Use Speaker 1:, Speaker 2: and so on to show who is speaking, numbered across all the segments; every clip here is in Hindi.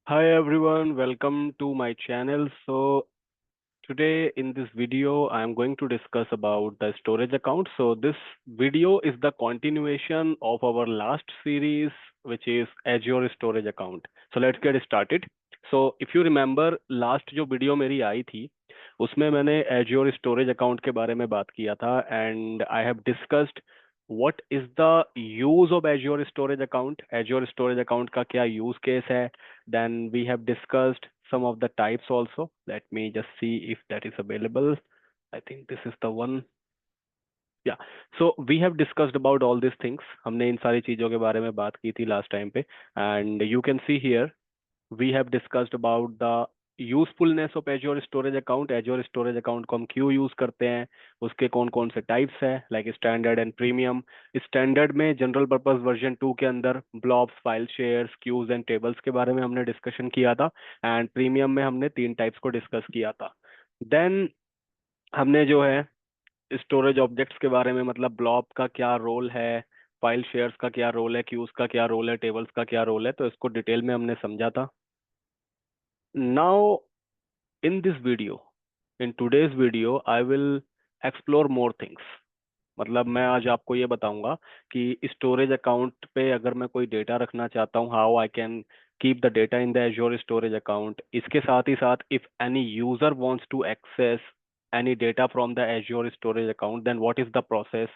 Speaker 1: Hi everyone, welcome to my channel. So today in this video, I am going to discuss about the storage account. So this video is the continuation of our last series, which is Azure storage account. So let's get started. So if you remember last जो वीडियो मेरी आई थी उसमें मैंने Azure storage account के बारे में बात किया था and I have discussed what is the use of Azure storage account. Azure storage account का क्या use case है. Then we have discussed some of the types also. Let me just see if that is available. I think this is the one. Yeah. So we have discussed about all these things. हमने इन सारी चीजों के बारे में बात की थी last time पे. And you can see here we have discussed about the usefulness of Azure storage account. Azure storage account को हम क्यों यूज करते हैं, उसके कौन कौन से टाइप्स है, like standard and premium. Standard में जनरल पर्पस वर्जन 2 के अंदर blobs, file shares, queues and tables के बारे में हमने डिस्कशन किया था. एंड प्रीमियम में हमने 3 टाइप्स को डिस्कस किया था. देन हमने जो है स्टोरेज ऑब्जेक्ट्स के बारे में, मतलब ब्लॉब का क्या रोल है, फाइल शेयर्स का क्या रोल है, क्यूज का क्या रोल है, टेबल्स का क्या रोल है, तो इसको डिटेल में हमने समझा था. Now in this video, in today's video, I will explore more things. मतलब मैं आज आपको ये बताऊंगा कि स्टोरेज अकाउंट पे अगर मैं कोई डेटा रखना चाहता हूँ, how I can keep the data in the Azure storage account. इसके साथ ही साथ if any user wants to access any data from the Azure storage account, then what is the process,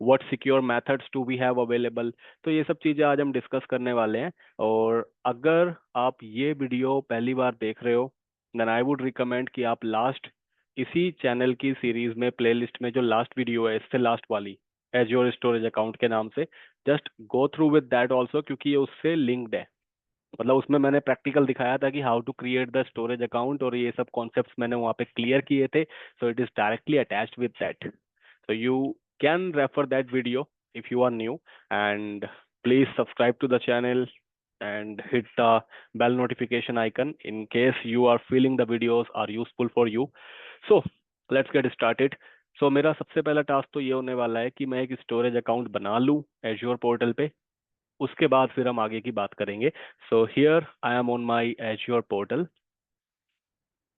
Speaker 1: what secure methods do we have available. तो ये सब चीजें आज हम डिस्कस करने वाले हैं. और अगर आप ये वीडियो पहली बार देख रहे हो, देन आई वुड रिकमेंड कि आप लास्ट इसी चैनल की सीरीज में, प्लेलिस्ट में जो लास्ट वीडियो है इससे लास्ट वाली, एज्योर स्टोरेज अकाउंट के नाम से, just go through with that also, क्योंकि ये उससे लिंक्ड है. मतलब उसमें मैंने प्रैक्टिकल दिखाया था कि how to create the storage account, और ये सब कॉन्सेप्ट्स मैंने वहाँ पे क्लियर किए थे. So it is directly attached with that. So you can refer that video if you are new. And please subscribe to the channel and hit the bell notification icon in case you are feeling the videos are useful for you. So let's get started. So मेरा सबसे पहला टास्क तो ये होने वाला है कि मैं एक स्टोरेज अकाउंट बना लूँ एज्योर पोर्टल पे. उसके बाद फिर हम आगे की बात करेंगे. So here I am on my Azure portal.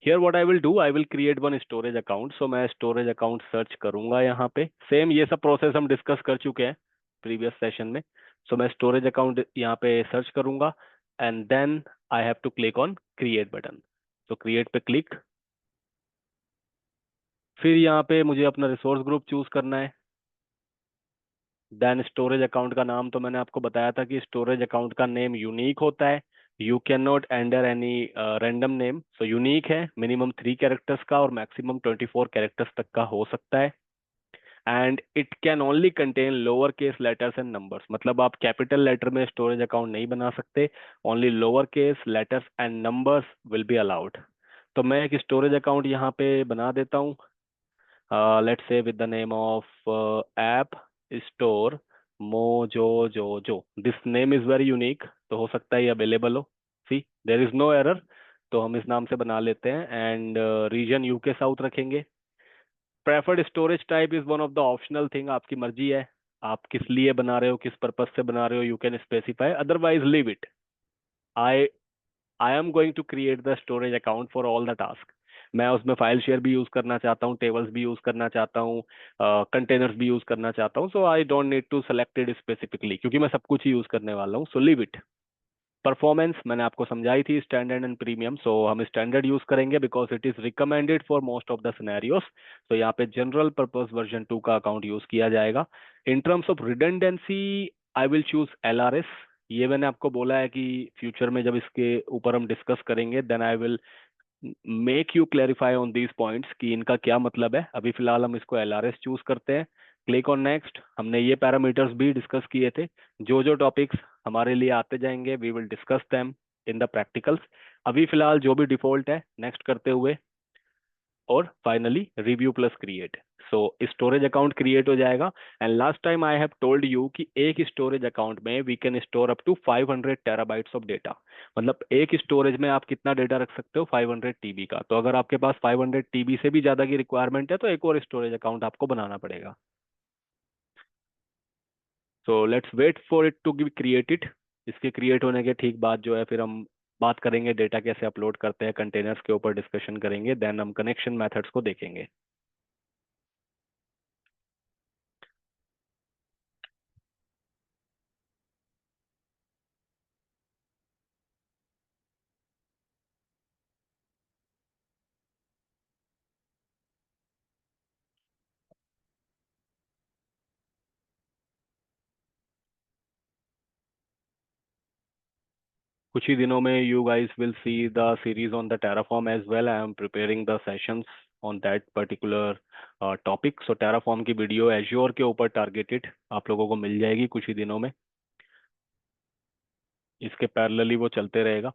Speaker 1: Here what I will do, I will create one storage account. So मैं स्टोरेज अकाउंट सर्च करूंगा यहाँ पे. सेम ये सब प्रोसेस हम डिस्कस कर चुके हैं प्रीवियस सेशन में. सो मैं स्टोरेज अकाउंट यहाँ पे सर्च करूंगा and then I have to click on create button. तो क्रिएट पे क्लिक. फिर यहाँ पे मुझे अपना रिसोर्स ग्रुप चूज करना है. देन स्टोरेज अकाउंट का नाम तो मैंने आपको बताया था कि स्टोरेज अकाउंट का नेम यूनिक होता है. यू कैन not enter any random name. So unique है, मिनिमम 3 कैरेक्टर्स का और मैक्सिमम 24 कैरेक्टर्स तक का हो सकता है. And it can only contain lower case letters and numbers. मतलब आप कैपिटल लेटर में स्टोरेज अकाउंट नहीं बना सकते. Only lower case letters and numbers will be allowed. तो मैं एक स्टोरेज अकाउंट यहाँ पे बना देता हूँ. let's say with the name of app store mojo. This name is very unique, तो हो सकता है ये अवेलेबल हो. सी देर इज नो एरर. तो हम इस नाम से बना लेते हैं. एंड रीजन यूके साउथ रखेंगे. Preferred storage type is one of the optional thing. आपकी मर्जी है, आप किस लिए बना रहे हो, किस पर्पज से बना रहे हो, you can specify, otherwise leave it. I I am going to create the storage account for all the task. मैं उसमें फाइल शेयर भी यूज करना चाहता हूँ, टेबल्स भी यूज करना चाहता हूँ, कंटेनर्स भी यूज करना चाहता हूँ. So I don't need to select it specifically, क्योंकि मैं सब कुछ ही यूज करने वाला हूँ. So leave it. परफॉर्मेंस मैंने आपको समझाई थी, स्टैंडर्ड एंड प्रीमियम. सो हम स्टैंडर्ड यूज करेंगे because it is recommended for most of the scenarios. तो यहाँ पे जनरल पर्पस वर्जन 2 का अकाउंट यूज किया जाएगा. In terms of redundancy I will choose LRS. ये मैंने आपको बोला है कि फ्यूचर में जब इसके ऊपर हम डिस्कस करेंगे then I will make you clarify on these points कि इनका क्या मतलब है. अभी फिलहाल हम इसको LRS चूज करते हैं. Click on next. हमने ये पैरामीटर्स भी डिस्कस किए थे. जो जो टॉपिक्स हमारे लिए आते जाएंगे we will discuss them in the practicals. अभी फिलहाल जो भी डिफॉल्ट है नेक्स्ट करते हुए, और finally review plus create. So storage account create हो जाएगा. And last time I have told you कि एक स्टोरेज अकाउंट में we can store up to 500 terabytes of data. मतलब एक स्टोरेज में आप कितना डेटा रख सकते हो, 500 TB का. तो अगर आपके पास 500 TB से भी ज्यादा की रिक्वायरमेंट है तो एक और स्टोरेज अकाउंट आपको बनाना पड़ेगा. So let's wait for it to be created. इसके क्रिएट होने के ठीक बाद जो है फिर हम बात करेंगे डेटा कैसे अपलोड करते हैं, कंटेनर्स के ऊपर डिस्कशन करेंगे, देन हम कनेक्शन मेथड्स को देखेंगे। कुछ ही दिनों में you guys will see the series on the Terraform as well. I am preparing the sessions on that particular topic. So Terraform की वीडियो एज्योर के ऊपर टारगेटेड आप लोगों को मिल जाएगी कुछ ही दिनों में। इसके पैरेलली वो चलते रहेगा।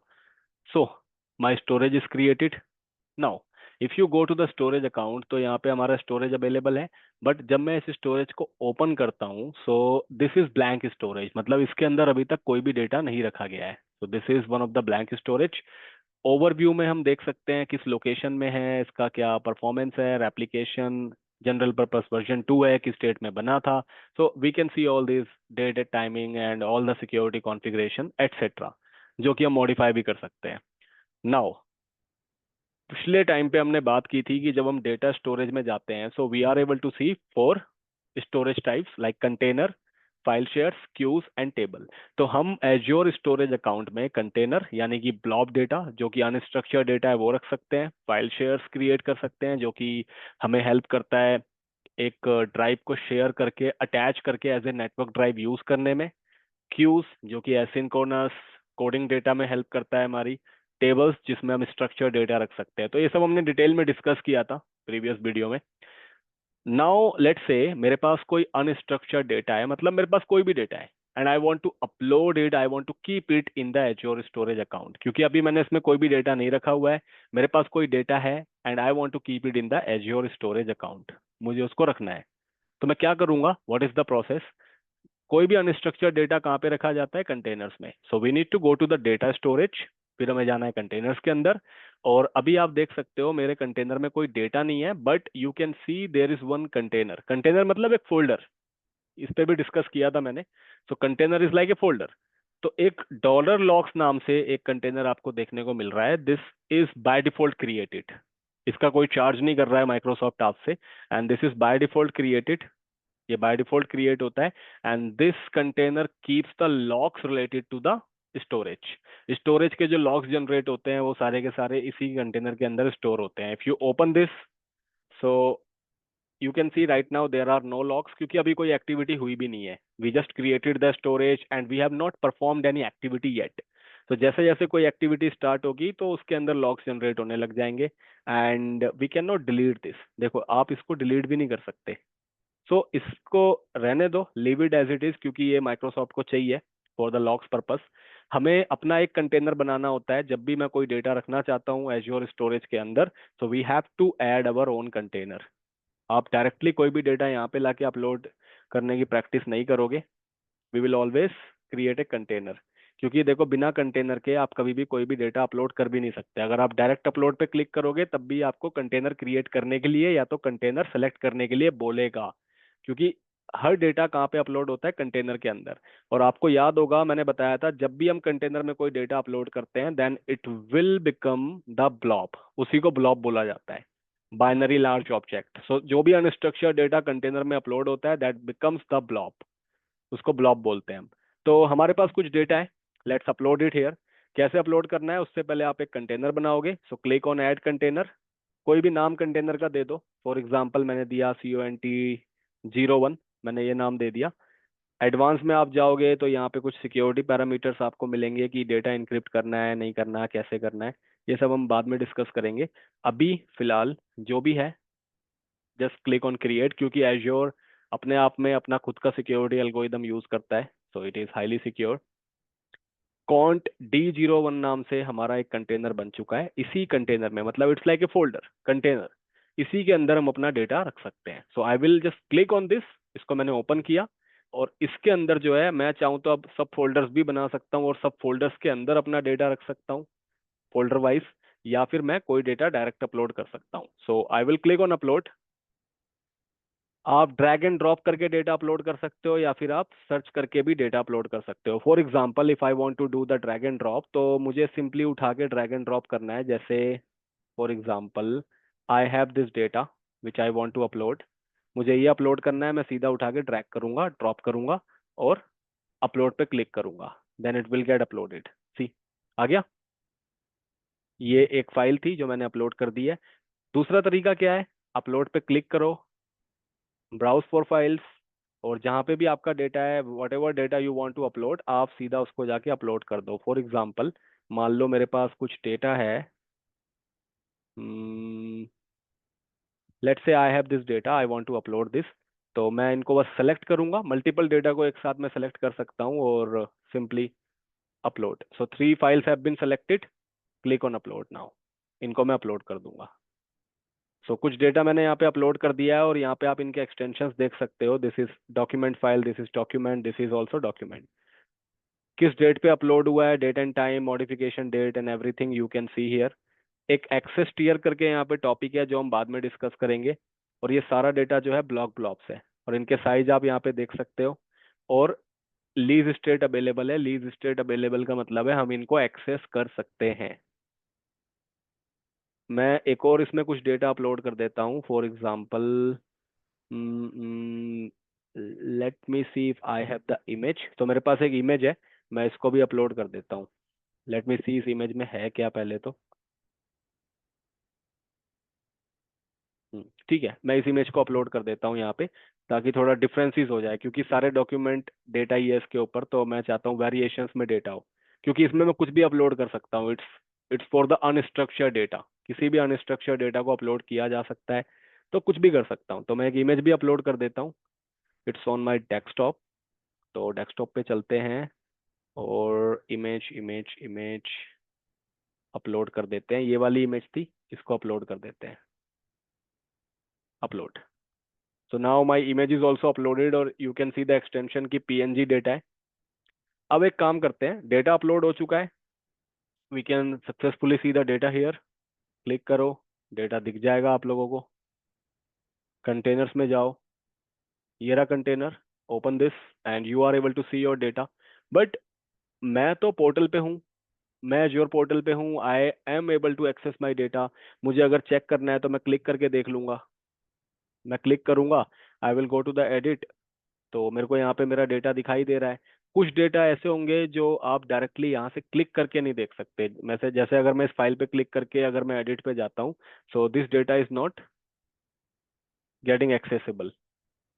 Speaker 1: So my storage is created now. If you go to the storage account तो यहाँ पे हमारा स्टोरेज अवेलेबल है। बट जब मैं इस स्टोरेज को ओपन करता हूँ, so this is blank storage, मतलब इसके अंदर अभी तक कोई भी डेटा नहीं रखा गया है। So this is one of the blank storage. Overview में हम देख सकते हैं किस लोकेशन में है, इसका क्या परफॉर्मेंस है, एप्लीकेशन जनरल पर्पस वर्जन 2 है, किस डेट में बना था। So we can see all this date timing and all the security configuration etcetera, जो कि हम मॉडिफाई भी कर सकते हैं। नाउ पिछले टाइम पे हमने बात की थी कि जब हम डेटा स्टोरेज में जाते हैं, so we are able to see 4 storage types like container, file shares, queues and table. तो हम एज्योर स्टोरेज अकाउंट में कंटेनर यानी कि ब्लॉब डेटा जो कि अनस्ट्रक्चर्ड डेटा है वो रख सकते हैं, फाइल शेयर्स क्रिएट कर सकते हैं जो कि हमें हेल्प करता है एक ड्राइव को शेयर करके अटैच करके as a network drive use करने में, क्यूज जो कि एसिंक्रोनस कोडिंग डेटा में हेल्प करता है हमारी, टेबल्स जिसमें हम स्ट्रक्चर डेटा रख सकते हैं। तो ये सब हमने डिटेल में डिस्कस किया था प्रीवियस वीडियो में। नाउ लेट्स से मेरे पास कोई अनस्ट्रक्चर्ड डेटा है, मतलब मेरे पास कोई भी डेटा है and I want to upload it, I want to keep it in the Azure storage account. क्योंकि अभी मैंने इसमें कोई भी डेटा नहीं रखा हुआ है, मेरे पास कोई डेटा है and I want to keep it in the Azure storage account, मुझे उसको रखना है। तो मैं क्या करूंगा, व्हाट इज द प्रोसेस। कोई भी अनस्ट्रक्चर्ड डेटा कहाँ पे रखा जाता है, कंटेनर्स में। So we need to go to the data storage, फिर हमें जाना है कंटेनर्स के अंदर। और अभी आप देख सकते हो मेरे कंटेनर में कोई डेटा नहीं है, but you can see there is one container. Container मतलब एक फोल्डर, इस पे भी डिस्कस किया था मैंने। So container is like a folder. तो एक डॉलर लॉक्स नाम से एक कंटेनर आपको देखने को मिल रहा है, this is by default created. इसका कोई चार्ज नहीं कर रहा है माइक्रोसॉफ्ट आपसे, and this is by default created. ये बाय डिफॉल्ट क्रिएट होता है and this container keeps the logs related to the storage. Storage के जो लॉक्स जनरेट होते हैं वो सारे के सारे इसी कंटेनर के अंदर स्टोर होते हैं। If you open this, so you can see right now there are no logs, क्योंकि अभी कोई एक्टिविटी हुई भी नहीं है। We just created the storage and we have not performed any activity yet. तो जैसे जैसे कोई एक्टिविटी स्टार्ट होगी तो उसके अंदर लॉक्स जनरेट होने लग जाएंगे and we can not delete this. देखो आप इसको डिलीट भी नहीं कर सकते। सो इसको रहने दो, leave it as it is, क्योंकि ये माइक्रोसॉफ्ट को चाहिए फॉर द लॉग्स पर्पस। हमें अपना एक कंटेनर बनाना होता है जब भी मैं कोई डेटा रखना चाहता हूँ एज्योर स्टोरेज के अंदर। So we have to add our own container. आप डायरेक्टली कोई भी डेटा यहाँ पे लाके अपलोड करने की प्रैक्टिस नहीं करोगे। We will always create a container, क्योंकि देखो बिना कंटेनर के आप कभी भी कोई भी डेटा अपलोड कर भी नहीं सकते। अगर आप डायरेक्ट अपलोड पे क्लिक करोगे तब भी आपको कंटेनर क्रिएट करने के लिए या तो कंटेनर सेलेक्ट करने के लिए बोलेगा, क्योंकि हर डेटा कहाँ पे अपलोड होता है, कंटेनर के अंदर। और आपको याद होगा मैंने बताया था जब भी हम कंटेनर में कोई डेटा अपलोड करते हैं then it will become the blob, उसी को ब्लॉब बोला जाता है, बाइनरी लार्ज ऑब्जेक्ट। सो जो भी अनस्ट्रक्चर्ड डेटा कंटेनर में अपलोड होता है दैट बिकम्स द ब्लॉब, उसको ब्लॉब बोलते हैं हम। तो हमारे पास कुछ डेटा है, लेट्स अपलोड इट हेयर। कैसे अपलोड करना है, उससे पहले आप एक कंटेनर बनाओगे। So click on add container, कोई भी नाम कंटेनर का दे दो। फॉर एग्जांपल मैंने दिया CONT 01, मैंने ये नाम दे दिया। एडवांस में आप जाओगे तो यहाँ पे कुछ सिक्योरिटी पैरामीटर्स आपको मिलेंगे कि डेटा इंक्रिप्ट करना है नहीं करना है, कैसे करना है, ये सब हम बाद में डिस्कस करेंगे। अभी फिलहाल जो भी है जस्ट क्लिक ऑन क्रिएट, क्योंकि एज्योर अपने आप में अपना खुद का सिक्योरिटी एल्गोरिदम यूज करता है, सो it is highly secure. Can't D01 नाम से हमारा एक कंटेनर बन चुका है। इसी कंटेनर में, मतलब it's like a folder container, इसी के अंदर हम अपना डेटा रख सकते हैं। So I will just click on this, इसको मैंने ओपन किया और इसके अंदर जो है मैं चाहूँ तो अब सब फोल्डर्स भी बना सकता हूँ और सब फोल्डर्स के अंदर अपना डेटा रख सकता हूँ फोल्डर वाइज, या फिर मैं कोई डेटा डायरेक्ट अपलोड कर सकता हूँ। So I will click on upload. आप ड्रैग एंड ड्रॉप करके डेटा अपलोड कर सकते हो या फिर आप सर्च करके भी डेटा अपलोड कर सकते हो। For example if I want to do the drag and drop, तो मुझे सिंपली उठा के ड्रैग एंड ड्रॉप करना है। जैसे for example I have this data which I want to upload, मुझे ये अपलोड करना है, मैं सीधा उठा के ड्रैग करूंगा, ड्रॉप करूंगा और अपलोड पे क्लिक करूंगा, then it will get uploaded. See, आ गया। ये एक फाइल थी जो मैंने अपलोड कर दी है। दूसरा तरीका क्या है, अपलोड पे क्लिक करो, ब्राउज फॉर फाइल्स, और जहाँ पे भी आपका डेटा है, whatever data you want to upload, आप सीधा उसको जाके अपलोड कर दो। फॉर एग्जांपल मान लो मेरे पास कुछ डेटा है, let's say I have this data, I want to upload this. तो मैं इनको बस सेलेक्ट करूंगा, मल्टीपल डेटा को एक साथ मैं सेलेक्ट कर सकता हूँ और simply upload. So 3 files have been selected, click on upload now. इनको मैं अपलोड कर दूंगा। सो कुछ डेटा मैंने यहाँ पे अपलोड कर दिया है और यहाँ पे आप इनके एक्सटेंशंस देख सकते हो। This is document file, this is document, this is also document. किस डेट पे अपलोड हुआ है, date and time, modification date and everything you can see here. एक एक्सेस टीयर करके यहाँ पे टॉपिक है जो हम बाद में डिस्कस करेंगे। और ये सारा डेटा जो है ब्लॉक ब्लॉब्स है और इनके साइज आप यहाँ पे देख सकते हो। और लीज स्टेट अवेलेबल है। लीज स्टेट अवेलेबल का मतलब है हम इनको एक्सेस कर सकते हैं। मैं एक और इसमें कुछ डेटा अपलोड कर देता हूँ। For example let me see if I have the image. तो मेरे पास एक इमेज है, मैं इसको भी अपलोड कर देता हूँ। लेट मी सी इस इमेज में है क्या पहले तो। ठीक है, मैं इस इमेज को अपलोड कर देता हूँ यहाँ पे, ताकि थोड़ा डिफरेंसेस हो जाए, क्योंकि सारे डॉक्यूमेंट डेटा ही है इसके ऊपर, तो मैं चाहता हूँ वेरिएशंस में डेटा हो। क्योंकि इसमें मैं कुछ भी अपलोड कर सकता हूँ। It's for the unstructured data, किसी भी अनस्ट्रक्चर्ड डेटा को अपलोड किया जा सकता है, तो कुछ भी कर सकता हूँ। तो मैं एक इमेज भी अपलोड कर देता हूँ। It's on my desktop. तो डेस्कटॉप पे चलते हैं और इमेज इमेज इमेज अपलोड कर देते हैं। ये वाली इमेज थी, इसको अपलोड कर देते हैं। Upload. So now my image is also uploaded और you can see the extension की PNG डेटा है। अब एक काम करते हैं, डेटा अपलोड हो चुका है, we can successfully see the data here। Click करो, डेटा दिख जाएगा आप लोगों को। कंटेनर्स में जाओ, ये रहा container, open this and you are able to see your data. But मैं तो पोर्टल पे हूँ, मैं Azure पोर्टल पे हूँ, I am able to access my data. मुझे अगर चेक करना है तो मैं क्लिक करके देख लूंगा। मैं क्लिक करूंगा, I will go to the edit, तो मेरे को यहाँ पे मेरा डेटा दिखाई दे रहा है। कुछ डेटा ऐसे होंगे जो आप डायरेक्टली यहाँ से क्लिक करके नहीं देख सकते। जैसे अगर मैं इस फाइल पे क्लिक करके अगर मैं एडिट पे जाता हूँ, so this data is not getting accessible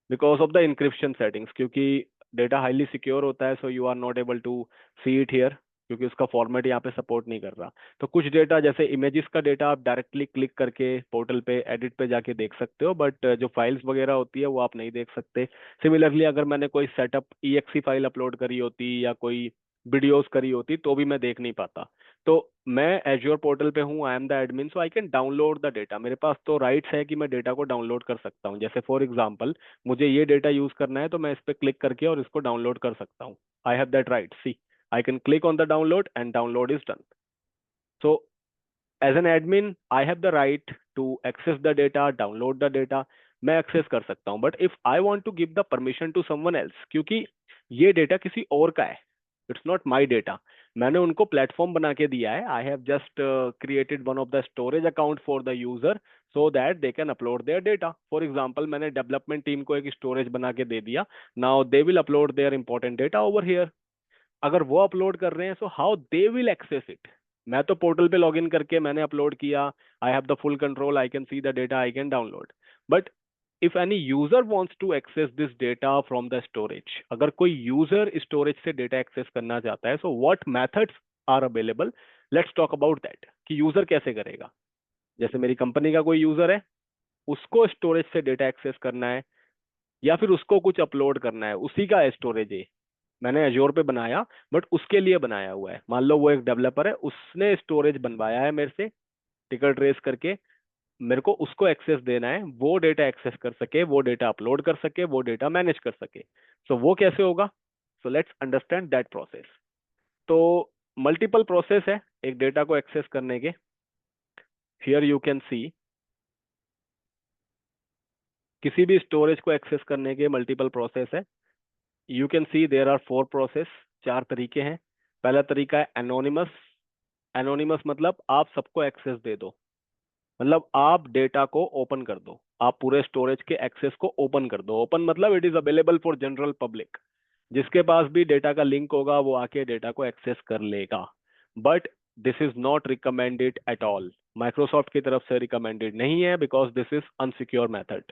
Speaker 1: because of the encryption settings, क्योंकि डेटा हाईली सिक्योर होता है, so you are not able to see it here, क्योंकि उसका फॉर्मेट यहाँ पे सपोर्ट नहीं कर रहा। तो कुछ डेटा जैसे इमेजेस का डेटा आप डायरेक्टली क्लिक करके पोर्टल पे एडिट पे जाके देख सकते हो, बट जो फाइल्स वगैरह होती है वो आप नहीं देख सकते। सिमिलरली अगर मैंने कोई सेटअप EXE फाइल अपलोड करी होती या कोई वीडियोस करी होती तो भी मैं देख नहीं पाता। तो मैं एज्योर पोर्टल पे हूँ, I am the admin, so I can download the data. मेरे पास तो राइट्स है कि मैं डेटा को डाउनलोड कर सकता हूँ। जैसे फॉर एग्जांपल मुझे ये डेटा यूज करना है तो मैं इस पे क्लिक करके और इसको डाउनलोड कर सकता हूँ। I have that right, see, I can click on the download and download is done. So as an admin I have the right to access the data, download the data. मैं एक्सेस कर सकता हूँ, but if I want to give the permission to someone else, क्योंकि ये डेटा किसी और का है, इट्स नॉट माई डेटा, मैंने उनको प्लेटफॉर्म बना के दिया है। I have just created one of the storage account for the user so that they can upload their data. For example मैंने डेवलपमेंट टीम को एक स्टोरेज बना के दे दिया, now they will upload their important data over here. अगर वो अपलोड कर रहे हैं so how they will access it. मैं तो पोर्टल पे लॉगिन करके मैंने अपलोड किया, I have the full control, I can see the data, I can download. But if any user wants to access this data from the storage, अगर कोई यूजर स्टोरेज से डेटा एक्सेस करना चाहता है, so what methods are available, let's talk about that कि यूजर कैसे करेगा। जैसे मेरी कंपनी का कोई यूजर है, उसको स्टोरेज से डेटा एक्सेस करना है या फिर उसको कुछ अपलोड करना है, उसी का स्टोरेज है, मैंने एज्योर पे बनाया, बट उसके लिए बनाया हुआ है। मान लो वो एक डेवलपर है, उसने स्टोरेज बनवाया है मेरे से टिकट रेस करके, मेरे को उसको एक्सेस देना है, वो डेटा एक्सेस कर सके, वो डेटा अपलोड कर सके, वो डेटा मैनेज कर सके। सो वो कैसे होगा, so let's understand that process. तो मल्टीपल प्रोसेस है एक डेटा को एक्सेस करने के। हियर यू कैन सी किसी भी स्टोरेज को एक्सेस करने के मल्टीपल प्रोसेस है। You can see there are 4 process, 4 तरीके हैं। पहला तरीका है एनोनिमस। एनोनिमस मतलब आप सबको एक्सेस दे दो, मतलब आप डेटा को ओपन कर दो, आप पूरे स्टोरेज के एक्सेस को ओपन कर दो। ओपन मतलब it is available for general public, जिसके पास भी डेटा का लिंक होगा वो आके डेटा को एक्सेस कर लेगा। But this is not recommended at all, Microsoft की तरफ से रिकमेंडेड नहीं है, because this is unsecure method.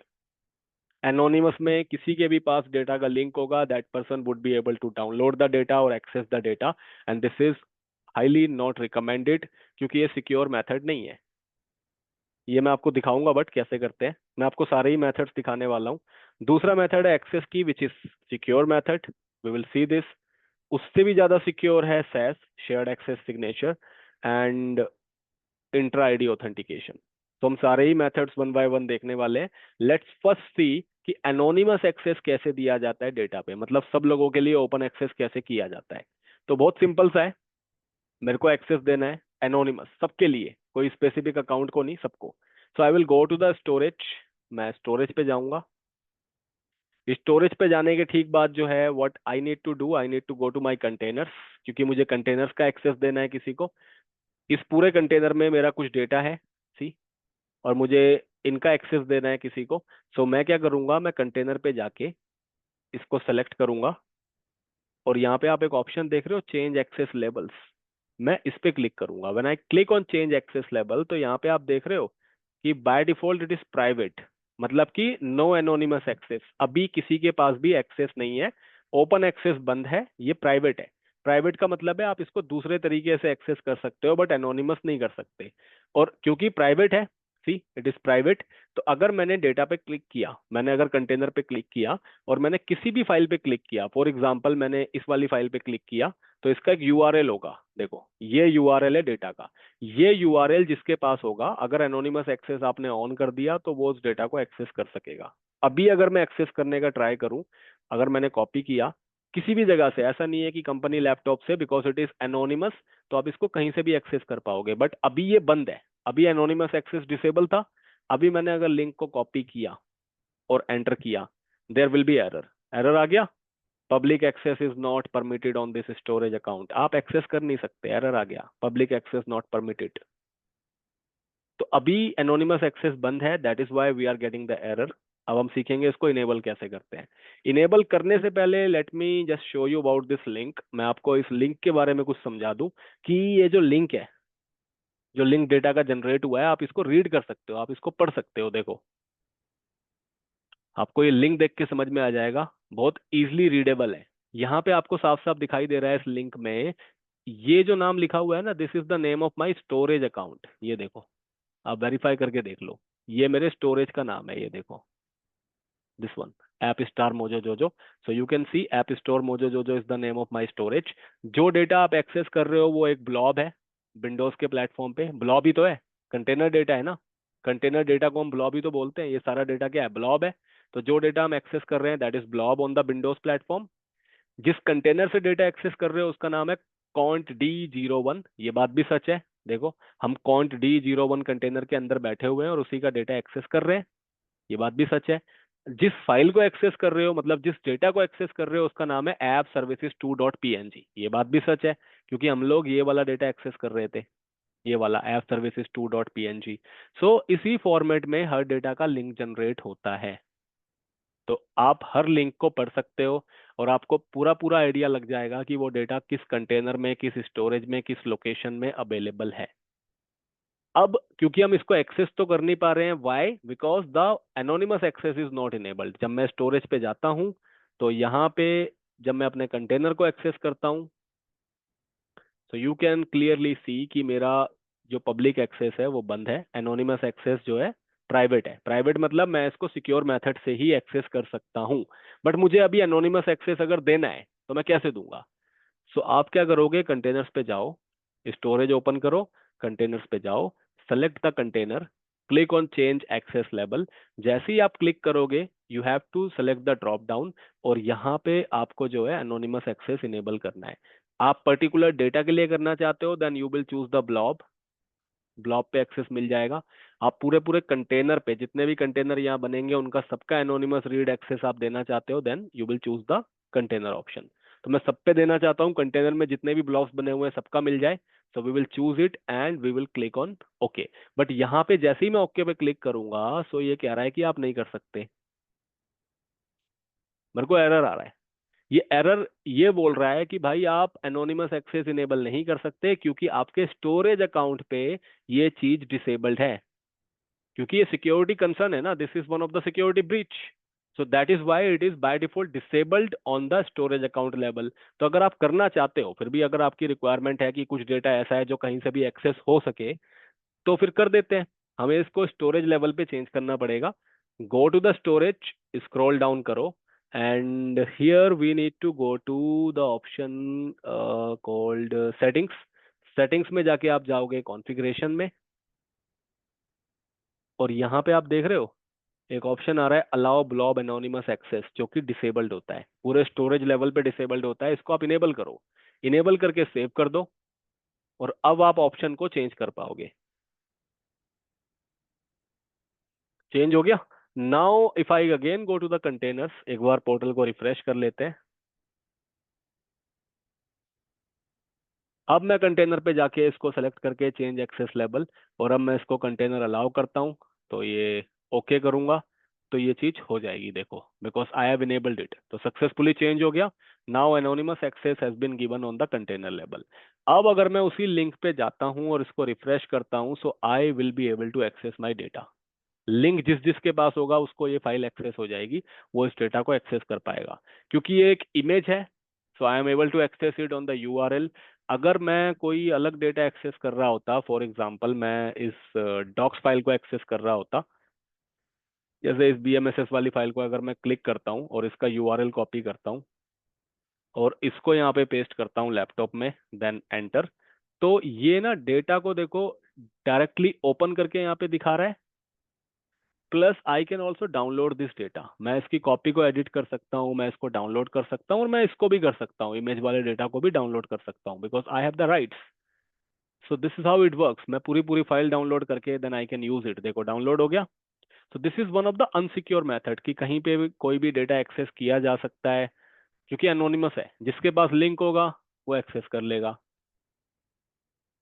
Speaker 1: Anonymous में किसी के भी पास डेटा का लिंक होगा, that person would be able to download the data और access the data, and this is highly not recommended, क्योंकि ये सिक्योर मेथड नहीं है। ये मैं आपको दिखाऊंगा बट कैसे करते हैं, मैं आपको सारे ही मेथड्स दिखाने वाला हूँ। दूसरा मेथड है एक्सेस की, which is secure method, we will see this. उससे भी ज्यादा सिक्योर है SASS, shared access signature, and Entra ID authentication. तो हम सारे ही मेथड्स वन बाय वन देखने वाले हैं। लेट्स फर्स्ट सी कि एनोनिमस एक्सेस कैसे दिया जाता है डेटा पे, मतलब सब लोगों के लिए ओपन एक्सेस कैसे किया जाता है। तो बहुत सिंपल सा है, मेरे को एक्सेस देना है एनोनिमस सबके लिए, कोई स्पेसिफिक अकाउंट को नहीं, सबको। So I will go to the storage, मैं स्टोरेज पे जाऊंगा। स्टोरेज पे जाने के ठीक बाद जो है, what I need to do, I need to go to my containers, क्योंकि मुझे कंटेनर्स का एक्सेस देना है किसी को। इस पूरे कंटेनर में मेरा कुछ डेटा है, सी, और मुझे इनका एक्सेस देना है किसी को। सो मैं क्या करूंगा, मैं कंटेनर पे जाके इसको सेलेक्ट करूंगा, और यहाँ पे आप एक ऑप्शन देख रहे हो, चेंज एक्सेस लेबल्स। मैं इस पे क्लिक करूंगा। When I click on change access लेबल, तो यहाँ पे आप देख रहे हो कि by default it is private, मतलब कि नो एनोनिमस एक्सेस, अभी किसी के पास भी एक्सेस नहीं है, ओपन एक्सेस बंद है, ये प्राइवेट है। प्राइवेट का मतलब है आप इसको दूसरे तरीके से एक्सेस कर सकते हो, बट एनोनिमस नहीं कर सकते। और क्योंकि प्राइवेट है, सी इट इज प्राइवेट, तो अगर मैंने डेटा पे क्लिक किया, मैंने अगर कंटेनर पे क्लिक किया और मैंने किसी भी फाइल पे क्लिक किया, फॉर एग्जांपल मैंने इस वाली फाइल पे क्लिक किया, तो इसका एक यूआरएल होगा, देखो ये यूआरएल है डेटा का। ये यूआरएल जिसके पास होगा, अगर एनोनिमस एक्सेस आपने ऑन कर दिया तो वो उस डेटा को एक्सेस कर सकेगा। अभी अगर मैं एक्सेस करने का ट्राई करूं, अगर मैंने कॉपी किया किसी भी जगह से, ऐसा नहीं है कि कंपनी लैपटॉप से, बिकॉज इट इज एनोनिमस, तो आप इसको कहीं से भी एक्सेस कर पाओगे, बट अभी ये बंद है, अभी एनोनिमस एक्सेस डिसेबल था। अभी मैंने अगर लिंक को कॉपी किया और एंटर किया, there will be error. Error आ गया, public access is not permitted on this storage account, आप एक्सेस कर नहीं सकते, एरर आ गया, पब्लिक एक्सेस नॉट परमिटेड। तो अभी एनोनिमस एक्सेस बंद है, that is why we are getting the error. अब हम सीखेंगे इसको इनेबल कैसे करते हैं। इनेबल करने से पहले late me just show you about this link, मैं आपको इस लिंक के बारे में कुछ समझा दूं कि ये जो लिंक है, जो लिंक डेटा का जनरेट हुआ है, आप इसको रीड कर सकते हो, आप इसको पढ़ सकते हो। देखो, आपको ये लिंक देख के समझ में आ जाएगा, बहुत इजीली रीडेबल है। यहाँ पे आपको साफ साफ दिखाई दे रहा है इस लिंक में, ये जो नाम लिखा हुआ है ना, this is the name of my storage account. ये देखो, आप वेरीफाई करके देख लो, ये मेरे स्टोरेज का नाम है, ये देखो, this one, app store Mojo Jojo. So you can see app store Mojo Jojo is the name of my storage. जो डेटा आप एक्सेस कर रहे हो वो एक ब्लॉब है, विंडोज के प्लेटफॉर्म पे ब्लॉब ही तो है, कंटेनर डेटा है ना, कंटेनर डेटा को हम ब्लॉब ही तो बोलते हैं। ये सारा डेटा क्या है, ब्लॉब है। तो जो डेटा हम एक्सेस कर रहे हैं, that is blob on the Windows platform. जिस कंटेनर से डेटा एक्सेस कर रहे हो उसका नाम है कॉन्ट D01, ये बात भी सच है। देखो, हम कॉन्ट D01 कंटेनर के अंदर बैठे हुए हैं और उसी का डेटा एक्सेस कर रहे हैं, ये बात भी सच है। जिस फाइल को एक्सेस कर रहे हो, मतलब जिस डेटा को एक्सेस कर रहे हो, उसका नाम है ऐप सर्विसेज 2.png, ये बात भी सच है, क्योंकि हम लोग ये वाला डेटा एक्सेस कर रहे थे, ये वाला ऐप सर्विसेज 2.png। सो इसी फॉर्मेट में हर डेटा का लिंक जनरेट होता है। तो आप हर लिंक को पढ़ सकते हो और आपको पूरा पूरा आइडिया लग जाएगा कि वो डेटा किस कंटेनर में, किस स्टोरेज में, किस लोकेशन में अवेलेबल है। अब क्योंकि हम इसको एक्सेस तो कर नहीं पा रहे हैं, why, because the anonymous access is not enabled. जब मैं स्टोरेज पे जाता हूं, तो यहाँ पे जब मैं अपने कंटेनर को एक्सेस करता हूँ, तो यू कैन क्लियरली सी कि मेरा जो पब्लिक एक्सेस है वो बंद है, एनोनिमस एक्सेस जो है प्राइवेट है। प्राइवेट मतलब मैं इसको सिक्योर मेथड से ही एक्सेस कर सकता हूँ, बट मुझे अभी एनोनिमस एक्सेस अगर देना है तो मैं कैसे दूंगा। सो आप क्या करोगे, कंटेनर्स पे जाओ, स्टोरेज ओपन करो, कंटेनर्स पे जाओ, select the container, click on change access level. जैसे ही आप क्लिक करोगे, you have to select the drop down, और यहाँ पे आपको जो है एनोनिमस एक्सेस इनेबल करना है। आप पर्टिकुलर डेटा के लिए करना चाहते हो, then you will choose the blob. Blob पे एक्सेस मिल जाएगा। आप पूरे पूरे कंटेनर पे, जितने भी कंटेनर यहाँ बनेंगे उनका सबका एनोनिमस रीड एक्सेस आप देना चाहते हो, then you will choose the container option. तो मैं सब पे देना चाहता हूँ, कंटेनर में जितने भी ब्लॉक्स बने हुए हैं सबका मिल जाए। So we will choose it and we will click on okay. But यहाँ पे जैसे ही मैं ओके पे क्लिक करूंगा, सो ये कह रहा है कि आप नहीं कर सकते। मेरे को एरर आ रहा है। ये एरर ये बोल रहा है कि भाई आप एनोनिमस एक्सेस इनेबल नहीं कर सकते, क्योंकि आपके स्टोरेज अकाउंट पे ये चीज डिसेबल्ड है। क्योंकि ये सिक्योरिटी कंसर्न है ना, this is one of the security breach. So that is why it is by default disabled on the storage account level. तो अगर आप करना चाहते हो, फिर भी अगर आपकी रिक्वायरमेंट है कि कुछ डेटा ऐसा है जो कहीं से भी एक्सेस हो सके, तो फिर कर देते हैं। हमें इसको स्टोरेज लेवल पे चेंज करना पड़ेगा। Go to the storage, scroll down करो, and here we need to go to the option called settings. Settings में जाके आप जाओगे कॉन्फ़िगरेशन में, और यहाँ पे आप देख रहे हो एक ऑप्शन आ रहा है अलाउ ब्लॉब एनोनिमस एक्सेस, जो कि डिसेबल्ड होता है, पूरे स्टोरेज लेवल पे डिसेबल्ड होता है। इसको आप इनेबल करो। इनेबल करके सेव कर दो, और अब आप ऑप्शन को चेंज कर पाओगे। चेंज हो गया। Now if I again go to the containers, एक बार पोर्टल को रिफ्रेश कर लेते हैं। अब मैं कंटेनर पे जाके इसको सेलेक्ट करके चेंज एक्सेस लेवल, और अब मैं इसको कंटेनर अलाउ करता हूँ, तो ये ओके करूंगा, तो ये चीज हो जाएगी। देखो, because I have enabled it, तो सक्सेसफुली चेंज हो गया। Now anonymous access has been given on the container level. अब अगर मैं उसी लिंक पे जाता हूँ और इसको रिफ्रेश करता हूँ, so I will be able to access my data. Link जिस जिसके पास होगा उसको ये फाइल एक्सेस हो जाएगी, वो इस डेटा को एक्सेस कर पाएगा। क्योंकि ये एक इमेज है, so I am able to access it on the URL. अगर मैं कोई अलग डेटा एक्सेस कर रहा होता, फॉर एग्जांपल मैं इस डॉक्स फाइल को एक्सेस कर रहा होता, जैसे इस बीएमएसएस वाली फाइल को अगर मैं क्लिक करता हूँ और इसका यूआरएल कॉपी करता हूँ और इसको यहाँ पे पेस्ट करता हूँ लैपटॉप में, देन एंटर, तो ये ना डेटा को देखो डायरेक्टली ओपन करके यहाँ पे दिखा रहा है। Plus I can also download this data, मैं इसकी कॉपी को एडिट कर सकता हूँ, मैं इसको डाउनलोड कर सकता हूँ, और मैं इसको भी कर सकता हूँ, इमेज वाले डेटा को भी डाउनलोड कर सकता हूँ, because I have the rights. So this is how it works. मैं पूरी पूरी फाइल डाउनलोड करके then I can use it. देखो डाउनलोड हो गया। So this is one of the unsecure method, कि कहीं पे भी कोई भी डेटा एक्सेस किया जा सकता है, क्योंकि एनोनिमस है, जिसके पास लिंक होगा वो एक्सेस कर लेगा।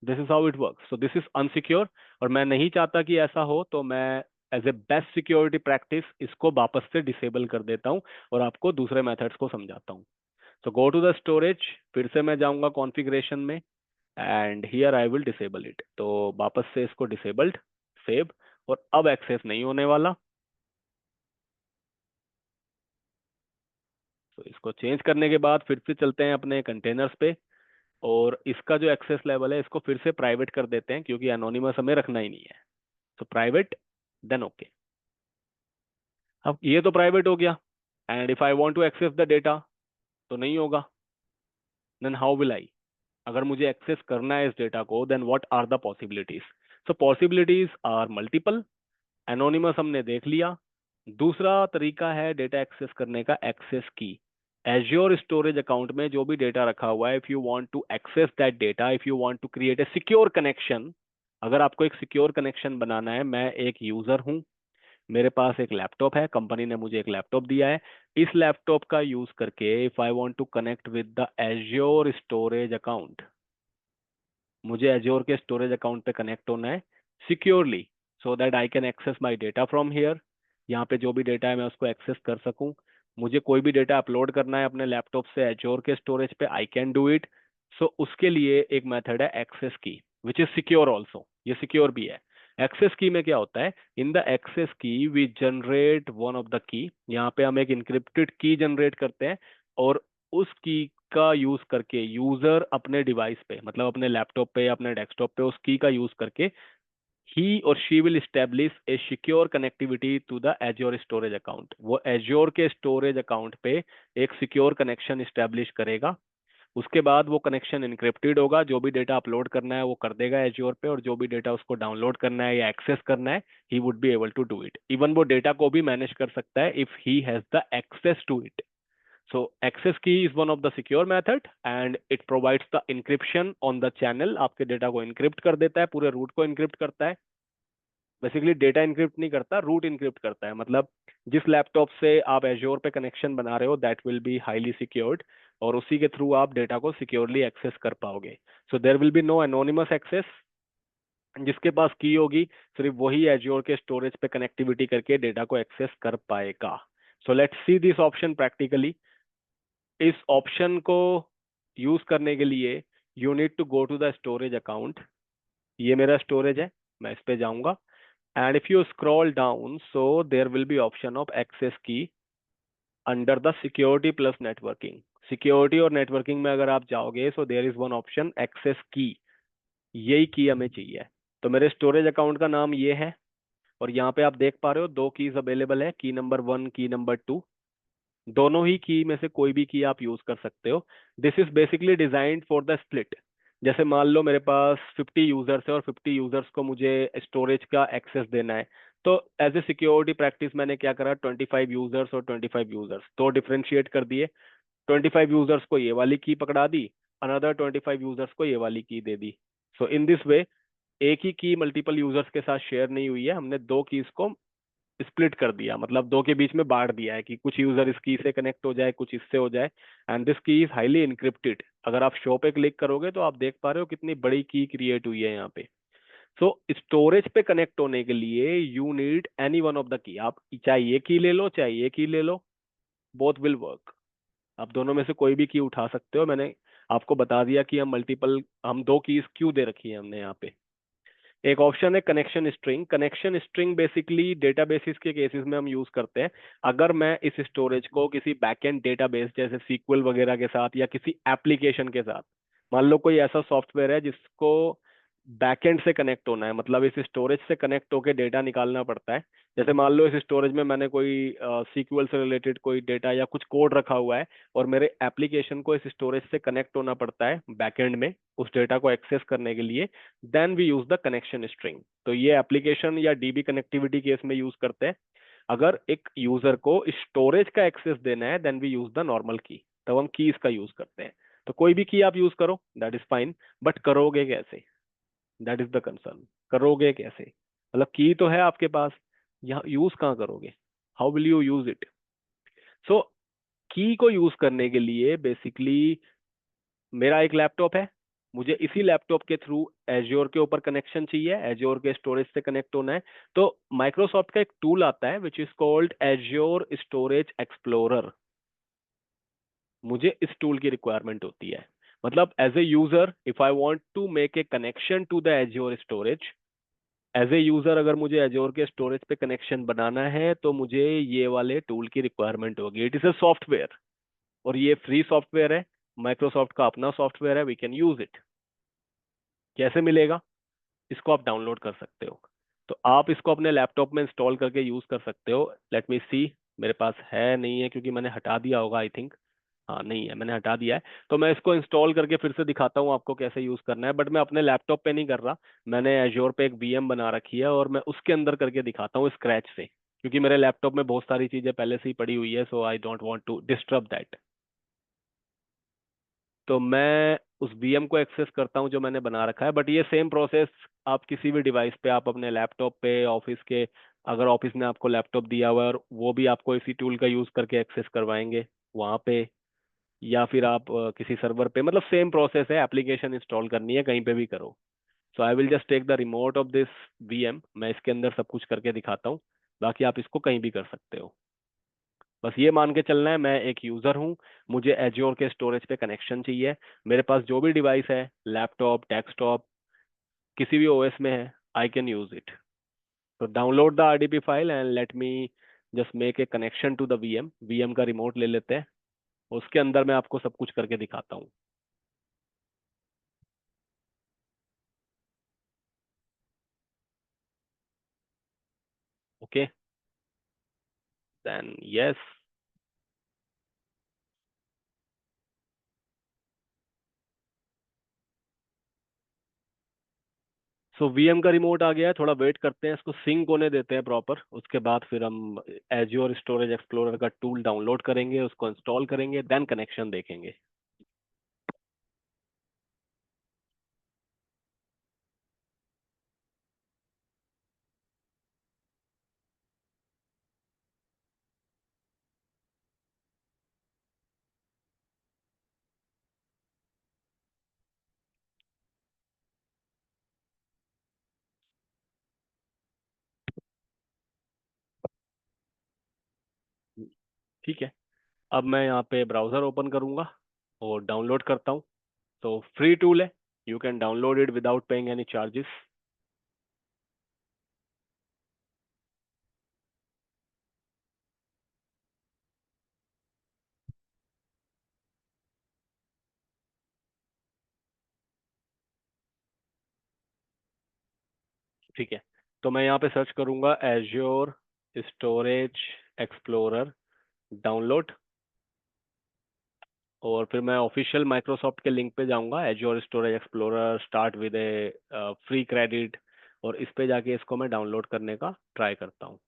Speaker 1: This is how it work. So this is unsecure, और मैं नहीं चाहता कि ऐसा हो, तो मैं as a best security practice इसको वापस से डिसेबल कर देता हूँ और आपको दूसरे मेथड्स को समझाता हूँ। सो गो टू द स्टोरेज, फिर से मैं जाऊंगा कॉन्फ़िगरेशन में, and here I will disable it. तो वापस से इसको डिसेबल्ड, सेव, और अब एक्सेस नहीं होने वाला। तो इसको चेंज करने के बाद फिर से चलते हैं अपने कंटेनर्स पे, और इसका जो एक्सेस लेवल है इसको फिर से प्राइवेट कर देते हैं, क्योंकि एनोनिमस हमें रखना ही नहीं है। तो प्राइवेट, देन ओके। अब ये तो प्राइवेट हो गया, and if I want to access the data, तो नहीं होगा। देन हाउ विल आई, अगर मुझे एक्सेस करना है इस डेटा को, then what are the possibilities. So possibilities are multiple. Anonymous हमने देख लिया। दूसरा तरीका है डेटा एक्सेस करने का, एक्सेस की। एज्योर स्टोरेज अकाउंट में जो भी डेटा रखा हुआ है, if you want to access that data, if you want to create a secure connection, अगर आपको एक सिक्योर कनेक्शन बनाना है, मैं एक यूजर हूं, मेरे पास एक लैपटॉप है, कंपनी ने मुझे एक लैपटॉप दिया है, इस लैपटॉप का यूज करके if I want to connect with the Azure storage account, मुझे एज्योर के स्टोरेज अकाउंट पे कनेक्ट होना है securely, so that I can access my data from here. यहाँ पे जो भी डेटा है मैं उसको एक्सेस कर सकूं। मुझे कोई भी डेटा अपलोड करना है अपने लैपटॉप से एज्योर के स्टोरेज पे, I can do it. So उसके लिए एक मेथड है एक्सेस की, विच इज सिक्योर ऑल्सो, ये सिक्योर भी है। एक्सेस की में क्या होता है, in the access key we generate one of the key, यहाँ पे हम एक इंक्रिप्टेड की जनरेट करते हैं, और उस की का यूज करके यूजर अपने डिवाइस पे, मतलब अपने लैपटॉप पे या अपने डेस्कटॉप पे, उस की का यूज करके ही और she will establish a secure connectivity to the Azure storage account. वो एज्योर के स्टोरेज अकाउंट पे एक सिक्योर कनेक्शन स्टेब्लिश करेगा। उसके बाद वो कनेक्शन इनक्रिप्टेड होगा, जो भी डेटा अपलोड करना है वो कर देगा एज्योर पे, और जो भी डेटा उसको डाउनलोड करना है या एक्सेस करना है, he would be able to do it. Even वो डेटा को भी मैनेज कर सकता है if he has the access to it. So access key is one of the secure method and it provides the encryption on the channel. आपके डेटा को encrypt कर देता है, पूरे रूट को encrypt करता है। बेसिकली डेटा इनक्रिप्ट नहीं करता, रूट इनक्रिप्ट करता है। मतलब जिस लैपटॉप से आप एज्योर पे कनेक्शन बना रहे हो that will be highly secured, और उसी के थ्रू आप डेटा को सिक्योरली एक्सेस कर पाओगे। So there will be no anonymous access. जिसके पास की होगी सिर्फ वही एज्योर के स्टोरेज पे कनेक्टिविटी करके डेटा को एक्सेस कर पाएगा। So let's see this option practically. इस ऑप्शन को यूज करने के लिए you need to go to the storage account. ये मेरा स्टोरेज है, मैं इस पे जाऊंगा। And if you scroll down, so there will be option of access key under the security plus networking. Security और networking में अगर आप जाओगे so there is one option access key। यही की हमें चाहिए। तो मेरे स्टोरेज अकाउंट का नाम ये है, और यहाँ पे आप देख पा रहे हो दो कीज अवेलेबल है, की नंबर 1, की नंबर 2। दोनों ही की में से कोई भी की आप यूज कर सकते हो। This is basically designed for the split. जैसे मान लो मेरे पास 50 यूजर्स है और 50 यूजर्स को मुझे स्टोरेज का एक्सेस देना है। तो एज ए सिक्योरिटी प्रैक्टिस मैंने क्या करा, 25 यूजर्स और 25 यूजर्स तो डिफरेंशिएट कर दिए। 25 यूजर्स को ये वाली की पकड़ा दी, अनदर 25 यूजर्स को ये वाली की दे दी। सो इन दिस वे एक ही की मल्टीपल यूजर्स के साथ शेयर नहीं हुई है, हमने दो कीज को स्प्लिट कर दिया, मतलब दो के बीच में बांट दिया है कि कुछ यूजर इस की से कनेक्ट हो जाए, कुछ इससे हो जाए। एंड दिस की इज हाईली इनक्रिप्टेड। अगर आप शो पे क्लिक करोगे तो आप देख पा रहे हो कितनी बड़ी की क्रिएट हुई है यहाँ पे। सो स्टोरेज पे कनेक्ट होने के लिए you need any one of the की। आप चाहे ये की ले लो चाहे ये की ले लो, बोथ विल वर्क। आप दोनों में से कोई भी की उठा सकते हो। मैंने आपको बता दिया कि हम दो कीज क्यों दे रखी है हमने यहाँ पे। एक ऑप्शन है connection string. Connection string basically databases के केसेस में हम यूज करते हैं। अगर मैं इस स्टोरेज को किसी बैकएंड डेटाबेस जैसे सीक्वल वगैरह के साथ या किसी एप्लीकेशन के साथ, मान लो कोई ऐसा सॉफ्टवेयर है जिसको बैकएंड से कनेक्ट होना है, मतलब इस स्टोरेज से कनेक्ट होके डेटा निकालना पड़ता है। जैसे मान लो इस स्टोरेज में मैंने कोई सीक्वल से रिलेटेड कोई डेटा या कुछ कोड रखा हुआ है, और मेरे एप्लीकेशन को इस स्टोरेज से कनेक्ट होना पड़ता है बैकएंड में उस डेटा को एक्सेस करने के लिए, then we use the connection string. तो ये एप्लीकेशन या डीबी कनेक्टिविटी केस में यूज करते हैं। अगर एक यूजर को स्टोरेज का एक्सेस देना है then we use the normal key, तब हम कीज का यूज करते हैं। तो कोई भी की आप यूज करो दैट इज फाइन, बट करोगे कैसे, दैट इज द कंसर्न। करोगे कैसे, मतलब की तो है आपके पास, यहाँ यूज कहाँ करोगे, how will you use it. So key को यूज करने के लिए बेसिकली मेरा एक लैपटॉप है, मुझे इसी लैपटॉप के थ्रू एज्योर के ऊपर कनेक्शन चाहिए, एज्योर के स्टोरेज से कनेक्ट होना है। तो माइक्रोसॉफ्ट का एक टूल आता है which is called Azure storage explorer. मुझे इस टूल की रिक्वायरमेंट होती है। मतलब as a user if I want to make a connection to the Azure storage, as a user अगर मुझे एज्योर के स्टोरेज पे कनेक्शन बनाना है तो मुझे ये वाले टूल की रिक्वायरमेंट होगी। इट इज अ सॉफ्टवेयर, और ये फ्री सॉफ्टवेयर है, माइक्रोसॉफ्ट का अपना सॉफ्टवेयर है, वी कैन यूज इट। कैसे मिलेगा, इसको आप डाउनलोड कर सकते हो। तो आप इसको अपने लैपटॉप में इंस्टॉल करके यूज कर सकते हो। लेट मी सी, मेरे पास है नहीं है क्योंकि मैंने हटा दिया होगा आई थिंक। हाँ नहीं है, मैंने हटा दिया है। तो मैं इसको इंस्टॉल करके फिर से दिखाता हूँ आपको कैसे यूज करना है, बट मैं अपने लैपटॉप पे नहीं कर रहा। मैंने एज्योर पे एक वीएम बना रखी है और मैं उसके अंदर करके दिखाता हूँ स्क्रैच से, क्योंकि मेरे लैपटॉप में बहुत सारी चीजें पहले से ही पड़ी हुई है, so I don't want to disturb that. तो मैं उस वीएम को एक्सेस करता हूँ जो मैंने बना रखा है, बट ये सेम प्रोसेस आप किसी भी डिवाइस पे, आप अपने लैपटॉप पे, ऑफिस के, अगर ऑफिस ने आपको लैपटॉप दिया हुआ है और वो भी आपको इसी टूल का यूज करके एक्सेस करवाएंगे वहाँ पे, या फिर आप किसी सर्वर पे, मतलब सेम प्रोसेस है। एप्लीकेशन इंस्टॉल करनी है कहीं पे भी करो। So I will just take the remote of this VM, मैं इसके अंदर सब कुछ करके दिखाता हूँ। बाकी आप इसको कहीं भी कर सकते हो। बस ये मान के चलना है मैं एक यूजर हूँ, मुझे एज्योर के स्टोरेज पे कनेक्शन चाहिए। मेरे पास जो भी डिवाइस है, लैपटॉप, डेस्कटॉप, किसी भी ओएस में है, आई कैन यूज इट। तो download the RDP file and let me just make a connection to the VM. VM का रिमोट ले लेते हैं, उसके अंदर मैं आपको सब कुछ करके दिखाता हूँ। Okay, then yes. So VM का रिमोट आ गया है, थोड़ा वेट करते हैं, इसको सिंक होने देते हैं प्रॉपर, उसके बाद फिर हम एज्योर स्टोरेज एक्सप्लोरर का टूल डाउनलोड करेंगे, उसको इंस्टॉल करेंगे, देन कनेक्शन देखेंगे। ठीक है, अब मैं यहाँ पे ब्राउज़र ओपन करूँगा और डाउनलोड करता हूँ। तो फ्री टूल है, you can download it without paying any charges. ठीक है, तो मैं यहाँ पे सर्च करूँगा एज्योर स्टोरेज एक्सप्लोरर डाउनलोड, और फिर मैं ऑफिशियल माइक्रोसॉफ्ट के लिंक पे जाऊँगा, azure storage explorer start with A free credit, और इस पे जाके इसको मैं डाउनलोड करने का ट्राई करता हूँ।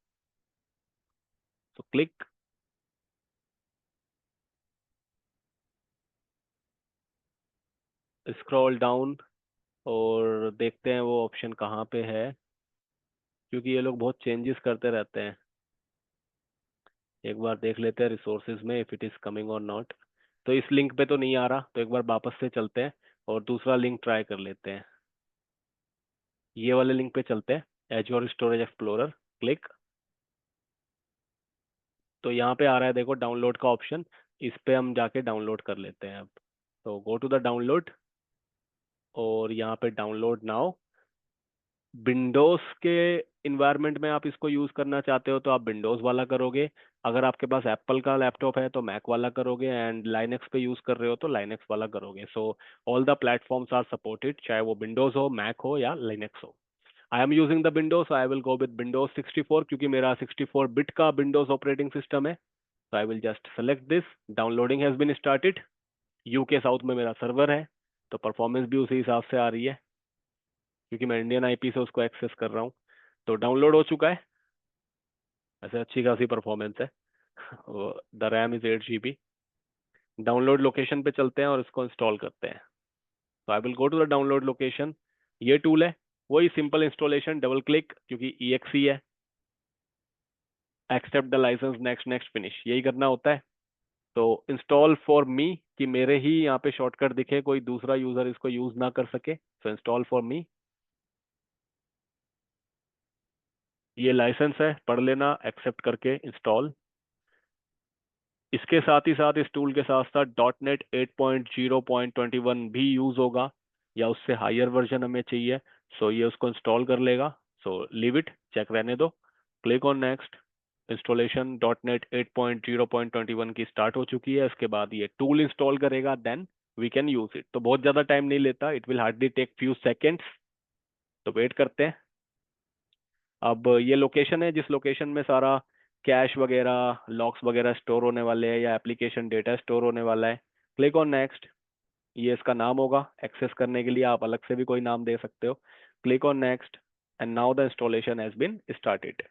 Speaker 1: तो क्लिक, स्क्रॉल डाउन, और देखते हैं वो ऑप्शन कहाँ पे है, क्योंकि ये लोग बहुत चेंजेस करते रहते हैं। एक बार देख लेते हैं रिसोर्सेज में इफ इट इज कमिंग और नॉट। तो इस लिंक पे तो नहीं आ रहा, तो एक बार वापस से चलते हैं और दूसरा लिंक ट्राई कर लेते हैं। ये वाले लिंक पे चलते हैं, एज्योर स्टोरेज एक्सप्लोरर, क्लिक। तो यहाँ पे आ रहा है देखो डाउनलोड का ऑप्शन, इस पे हम जाके डाउनलोड कर लेते हैं अब। तो गो टू द डाउनलोड, और यहाँ पे डाउनलोड नाउ। विंडोज के इन्वायरमेंट में आप इसको यूज करना चाहते हो तो आप विंडोज वाला करोगे, अगर आपके पास एप्पल का लैपटॉप है तो मैक वाला करोगे, एंड लाइनेक्स पे यूज कर रहे हो तो लाइनेक्स वाला करोगे। So all the platforms are supported, चाहे वो विंडोज हो, मैक हो या लिनक्स हो। I am using the Windows, I will go with Windows 64, क्योंकि मेरा 64 बिट का विंडोज ऑपरेटिंग सिस्टम है। तो I will just select this. Downloading has been started. UK south में मेरा सर्वर है, तो परफॉर्मेंस भी उसी हिसाब से आ रही है, क्योंकि मैं इंडियन आईपी से उसको एक्सेस कर रहा हूँ। तो डाउनलोड हो चुका है, ऐसे अच्छी खासी परफॉर्मेंस है। The RAM is 8 GB। Download location पे चलते हैं और इसको इंस्टॉल करते हैं। तो I will go to the download location. ये टूल है, वही सिंपल इंस्टॉलेशन, डबल क्लिक, क्योंकि EXE है। Accept the license, next next finish, यही करना होता है। तो इंस्टॉल फॉर मी, कि मेरे ही यहाँ पे शॉर्टकट दिखे, कोई दूसरा यूजर इसको यूज ना कर सके। तो इंस्टॉल फॉर मी, ये लाइसेंस है, पढ़ लेना, एक्सेप्ट करके इंस्टॉल। इसके साथ ही साथ, इस टूल के साथ साथ .NET 8.0.21 भी यूज होगा, या उससे हायर वर्जन हमें चाहिए। सो ये उसको इंस्टॉल कर लेगा। सो लीव इट, चेक रहने दो। Click on next. Installation .NET 8.0.21 की स्टार्ट हो चुकी है, इसके बाद ये टूल इंस्टॉल करेगा, then we can use it. तो बहुत ज़्यादा टाइम नहीं लेता, it will hardly take few seconds. तो वेट करते हैं। अब ये लोकेशन है जिस लोकेशन में सारा कैश वगैरह, लॉक्स वगैरह स्टोर होने वाले हैं, या एप्लीकेशन डेटा स्टोर होने वाला है। Click on next. ये इसका नाम होगा, एक्सेस करने के लिए आप अलग से भी कोई नाम दे सकते हो। Click on next, and now the installation has been started.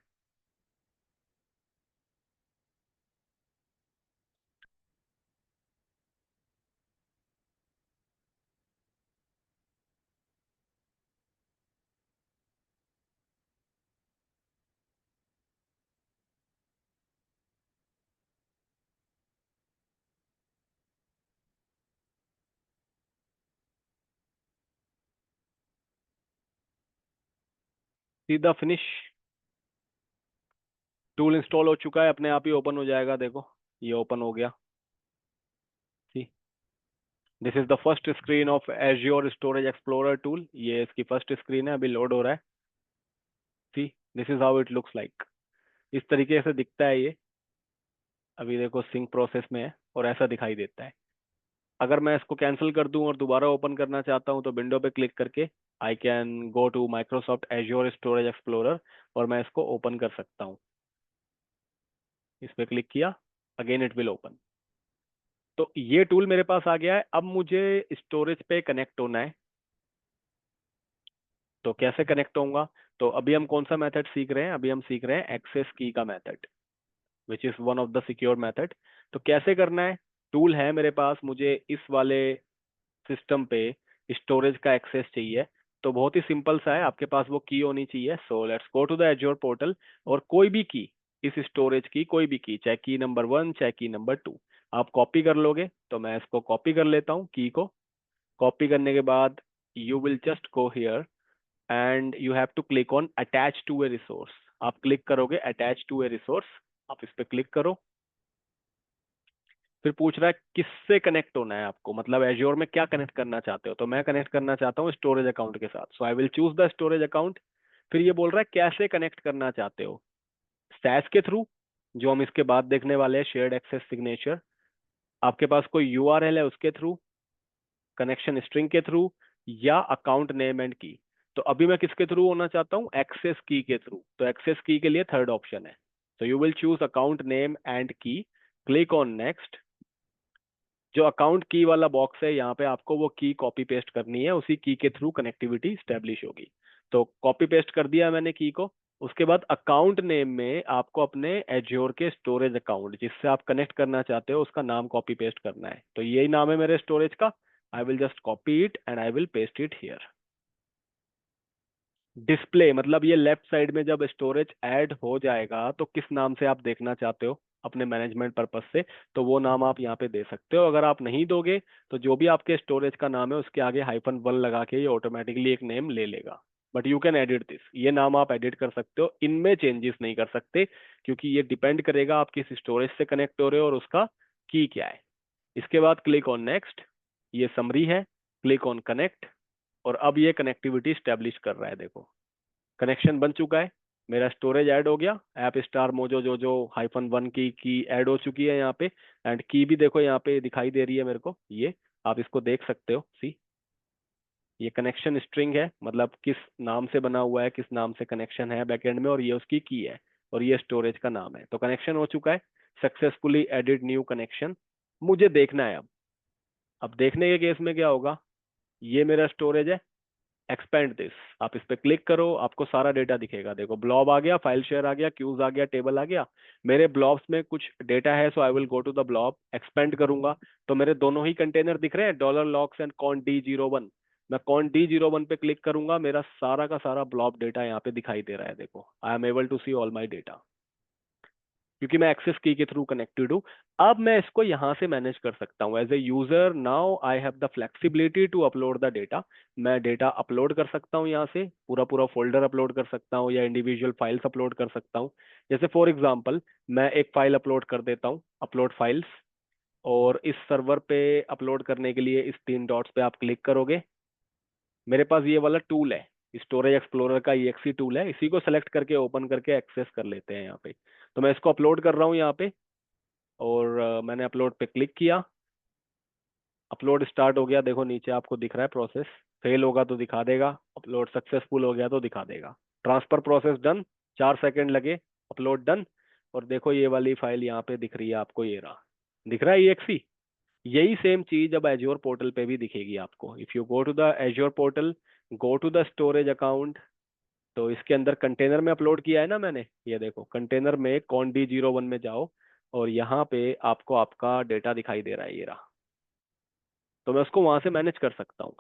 Speaker 1: सीधा फिनिश। टूल इंस्टॉल हो चुका है, अपने आप ही ओपन हो जाएगा, देखो ये ओपन हो गया। See, this is the first screen of Azure storage explorer tool, ये इसकी फर्स्ट स्क्रीन है, अभी लोड हो रहा है। See, this is how it looks like. इस तरीके से दिखता है ये। अभी देखो सिंक प्रोसेस में है और ऐसा दिखाई देता है। अगर मैं इसको कैंसिल कर दूं और दोबारा ओपन करना चाहता हूं तो विंडो पे क्लिक करके I can go to Microsoft Azure storage explorer, और मैं इसको ओपन कर सकता हूं। इस पे क्लिक किया, अगेन इट विल ओपन। तो ये टूल मेरे पास आ गया है। अब मुझे स्टोरेज पे कनेक्ट होना है। तो कैसे कनेक्ट होऊंगा? तो अभी हम कौन सा मेथड सीख रहे हैं? अभी हम सीख रहे हैं एक्सेस की का method, which is one of the secure method. तो कैसे करना है? टूल है मेरे पास, मुझे इस वाले सिस्टम पे स्टोरेज का एक्सेस चाहिए। तो बहुत ही सिंपल सा है, आपके पास वो की होनी चाहिए। So let's go to the Azure portal, और कोई भी की, इस स्टोरेज की कोई भी की, चाहे की नंबर 1 चाहे की नंबर 2, आप कॉपी कर लोगे। तो मैं इसको कॉपी कर लेता हूँ की को। कॉपी करने के बाद you will just go here and you have to click on attach to a resource. आप क्लिक करोगे अटैच टू ए रिसोर्स, आप इस पे क्लिक करो। फिर पूछ रहा है किससे कनेक्ट होना है आपको, मतलब एज्योर में क्या कनेक्ट करना चाहते हो। तो मैं कनेक्ट करना चाहता हूँ स्टोरेज अकाउंट के साथ, so I will choose the storage account. फिर ये बोल रहा है कैसे कनेक्ट करना चाहते हो, सैस के थ्रू, जो हम इसके बाद देखने वाले हैं, शेयर्ड एक्सेस सिग्नेचर, आपके पास कोई यूआरएल है उसके थ्रू, कनेक्शन स्ट्रिंग के थ्रू, या अकाउंट नेम एंड की। तो अभी मैं किसके थ्रू होना चाहता हूँ? एक्सेस की के थ्रू। तो एक्सेस की के लिए थर्ड ऑप्शन है, तो you will choose account name and की, क्लिक ऑन नेक्स्ट। जो अकाउंट की वाला बॉक्स है यहाँ पे आपको वो की कॉपी पेस्ट करनी है, उसी की के थ्रू कनेक्टिविटी स्टेब्लिश होगी। तो कॉपी पेस्ट कर दिया मैंने की को। उसके बाद अकाउंट नेम में आपको अपने एज्योर के स्टोरेज अकाउंट जिससे आप कनेक्ट करना चाहते हो उसका नाम कॉपी पेस्ट करना है। तो यही नाम है मेरे स्टोरेज का। आई will just copy it and I will paste it here. Display मतलब ये लेफ्ट साइड में जब स्टोरेज ऐड हो जाएगा तो किस नाम से आप देखना चाहते हो अपने मैनेजमेंट पर्पस से, तो वो नाम आप यहाँ पे दे सकते हो। अगर आप नहीं दोगे तो जो भी आपके स्टोरेज का नाम है उसके आगे -1 लगा के ये ऑटोमेटिकली एक नेम ले लेगा। But you can edit this, ये नाम आप एडिट कर सकते हो, इनमें चेंजेस नहीं कर सकते, क्योंकि ये डिपेंड करेगा आप किस स्टोरेज से कनेक्ट हो रहे हो और उसका की क्या है। इसके बाद क्लिक ऑन नेक्स्ट, ये समरी है, क्लिक ऑन कनेक्ट, और अब ये कनेक्टिविटी स्टेब्लिश कर रहा है। देखो कनेक्शन बन चुका है, मेरा स्टोरेज ऐड हो गया, ऐप स्टार मोजो जो जो -1 की ऐड हो चुकी है यहाँ पे। एंड की भी देखो यहाँ पे दिखाई दे रही है मेरे को, ये आप इसको देख सकते हो। सी, ये कनेक्शन स्ट्रिंग है, मतलब किस नाम से बना हुआ है, किस नाम से कनेक्शन है बैकएंड में, और ये उसकी की है, और ये स्टोरेज का नाम है। तो कनेक्शन हो चुका है, सक्सेसफुली एडिड न्यू कनेक्शन। मुझे देखना है अब देखने के केस में क्या होगा, ये मेरा स्टोरेज है, एक्सपेंड दिस, आप इस पे क्लिक करो, आपको सारा डेटा दिखेगा। देखो ब्लॉब आ गया, फाइल शेयर आ गया, क्यूज आ गया, टेबल आ गया। मेरे ब्लॉब्स में कुछ डेटा है, so I will go to the blob, expand करूंगा, तो मेरे दोनों ही कंटेनर दिख रहे हैं, $logs एंड cond01। मैं cond01 पे क्लिक करूंगा, मेरा सारा का सारा ब्लॉब डेटा यहाँ पे दिखाई दे रहा है। देखो I am able to see all my data, क्योंकि मैं एक्सेस की के थ्रू कनेक्टेड हूँ। अब मैं इसको यहाँ से मैनेज कर सकता हूँ as a user. Now I have the flexibility to upload the data. मैं डेटा अपलोड कर सकता हूँ यहाँ से, पूरा पूरा फोल्डर अपलोड कर सकता हूँ, या इंडिविजुअल फाइल्स अपलोड कर सकता हूँ। जैसे फॉर एग्जांपल मैं एक फाइल अपलोड कर देता हूँ, अपलोड फाइल्स, और इस सर्वर पे अपलोड करने के लिए इस 3 डॉट्स पे आप क्लिक करोगे। मेरे पास ये वाला टूल है, स्टोरेज एक्सप्लोरर का EXE टूल है, इसी को सेलेक्ट करके ओपन करके एक्सेस कर लेते हैं यहाँ पे। तो मैं इसको अपलोड कर रहा हूँ यहाँ पे, और मैंने अपलोड पे क्लिक किया, अपलोड स्टार्ट हो गया। देखो नीचे आपको दिख रहा है प्रोसेस, फेल होगा तो दिखा देगा, अपलोड सक्सेसफुल हो गया तो दिखा देगा। ट्रांसफर प्रोसेस डन, 4 सेकंड लगे, अपलोड डन। और देखो ये वाली फाइल यहाँ पे दिख रही है आपको, ये रहा, दिख रहा है EXE। यही सेम चीज अब एज्योर पोर्टल पे भी दिखेगी आपको। If you go to the Azure portal, go to the storage account, तो इसके अंदर कंटेनर में अपलोड किया है ना मैंने, ये देखो कंटेनर में cond01 में जाओ, और यहाँ पे आपको आपका डेटा दिखाई दे रहा है, ये रहा। तो मैं उसको वहां से मैनेज कर सकता हूँ।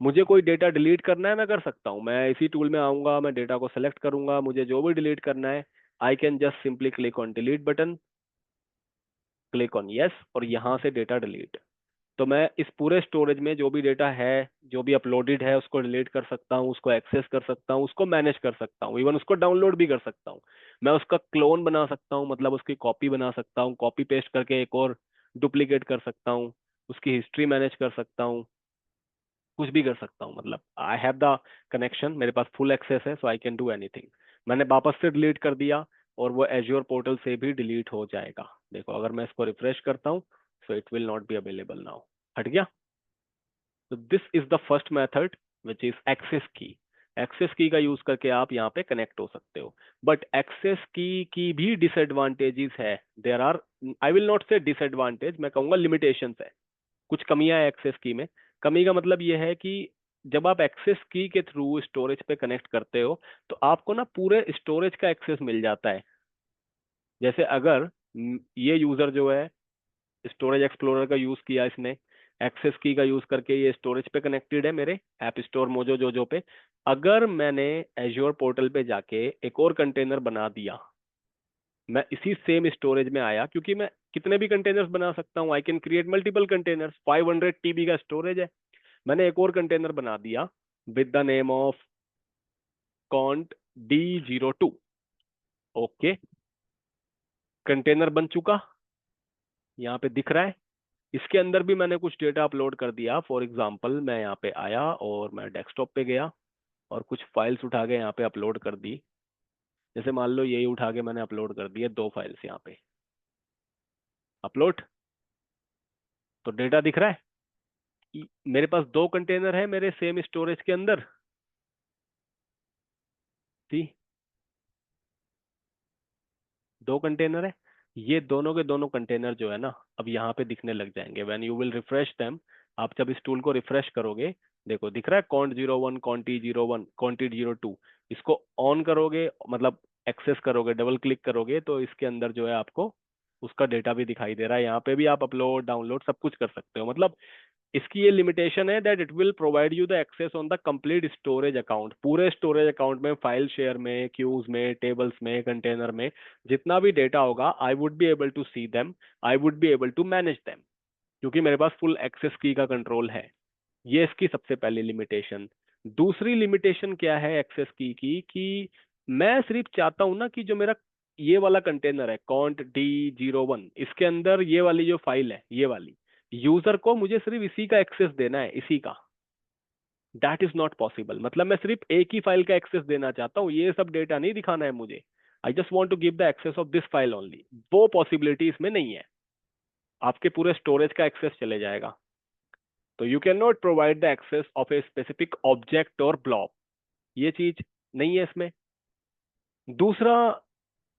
Speaker 1: मुझे कोई डेटा डिलीट करना है मैं कर सकता हूँ, मैं इसी टूल में आऊंगा, मैं डेटा को सेलेक्ट करूंगा, मुझे जो भी डिलीट करना है I can just simply click on delete button, click on yes, और यहाँ से डेटा डिलीट। तो मैं इस पूरे स्टोरेज में जो भी डेटा है, जो भी अपलोडेड है, उसको डिलीट कर सकता हूँ, उसको एक्सेस कर सकता हूँ, उसको मैनेज कर सकता हूँ, इवन उसको डाउनलोड भी कर सकता हूँ। मैं उसका क्लोन बना सकता हूँ, मतलब उसकी कॉपी बना सकता हूँ, कॉपी पेस्ट करके एक और डुप्लीकेट कर सकता हूँ, उसकी हिस्ट्री मैनेज कर सकता हूँ, कुछ भी कर सकता हूँ। मतलब आई हैव द कनेक्शन, मेरे पास फुल एक्सेस है, so I can do anything. मैंने वापस से डिलीट कर दिया, और वो एज्योर पोर्टल से भी डिलीट हो जाएगा। देखो अगर मैं इसको रिफ्रेश करता हूँ, so it will not be available now, हट गया। तो this is the first method which is access key. Access key का यूज करके आप यहाँ पे कनेक्ट हो सकते हो। बट एक्सेस की भी डिसएडवांटेजेस है, there are, I will not say disadvantage, मैं कहूंगा लिमिटेशंस है, कुछ कमियां है एक्सेस की में। कमी का मतलब ये है कि जब आप एक्सेस की के थ्रू स्टोरेज पे कनेक्ट करते हो तो आपको ना पूरे स्टोरेज का एक्सेस मिल जाता है। जैसे अगर ये यूजर जो है स्टोरेज एक्सप्लोरर का यूज किया इसने, एक्सेस की का यूज करके ये स्टोरेज पे कनेक्टेड है मेरे ऐप स्टोर मोजो जोजो पे। अगर मैंने एज्योर पोर्टल पे जाके एक और कंटेनर बना दिया, मैं इसी सेम स्टोरेज में आया, क्योंकि मैं कितने भी कंटेनर्स बना सकता हूँ, I can create multiple containers, 500 TB का स्टोरेज है। मैंने एक और कंटेनर बना दिया with the name of can't D02। Okay, container बन चुका, यहाँ पे दिख रहा है। इसके अंदर भी मैंने कुछ डेटा अपलोड कर दिया। फॉर एग्जांपल मैं यहाँ पे आया और मैं डेस्कटॉप पे गया और कुछ फाइल्स उठा के यहाँ पे अपलोड कर दी। जैसे मान लो यही उठा के मैंने अपलोड कर दिए 2 फाइल्स यहाँ पे, अपलोड। तो डेटा दिख रहा है मेरे पास 2 कंटेनर है मेरे सेम स्टोरेज के अंदर। सी, 2 कंटेनर है। ये दोनों के दोनों कंटेनर जो है ना अब यहाँ पे दिखने लग जाएंगे when you will refresh them. आप जब इस टूल को रिफ्रेश करोगे, देखो दिख रहा है कॉन्ट 01, कॉन्टी 01, कॉन्टी 02। इसको ऑन करोगे, मतलब एक्सेस करोगे, डबल क्लिक करोगे तो इसके अंदर जो है आपको उसका डेटा भी दिखाई दे रहा है। यहाँ पे भी आप अपलोड डाउनलोड सब कुछ कर सकते हो। मतलब इसकी ये लिमिटेशन है that it will provide you the access on the complete storage account. पूरे स्टोरेज अकाउंट में, फाइल शेयर में, क्यूज में, टेबल्स में, कंटेनर में जितना भी डेटा होगा, I would be able to see them, I would be able to manage them, क्योंकि मेरे पास फुल एक्सेस की का कंट्रोल है। ये इसकी सबसे पहली लिमिटेशन। दूसरी लिमिटेशन क्या है एक्सेस की कि मैं सिर्फ चाहता हूं ना कि जो मेरा ये वाला कंटेनर है कॉन्ट D01, इसके अंदर ये वाली जो फाइल है, ये वाली यूजर को मुझे सिर्फ इसी का एक्सेस देना है, इसी का। That is not possible. मतलब मैं सिर्फ एक ही फाइल का एक्सेस देना चाहता हूँ, ये सब डेटा नहीं दिखाना है मुझे। I just want to give the access of this file only. वो पॉसिबिलिटी इसमें नहीं है, आपके पूरे स्टोरेज का एक्सेस चले जाएगा। तो यू कैन cannot provide the access of a specific object और ब्लॉक, ये चीज नहीं है इसमें। दूसरा,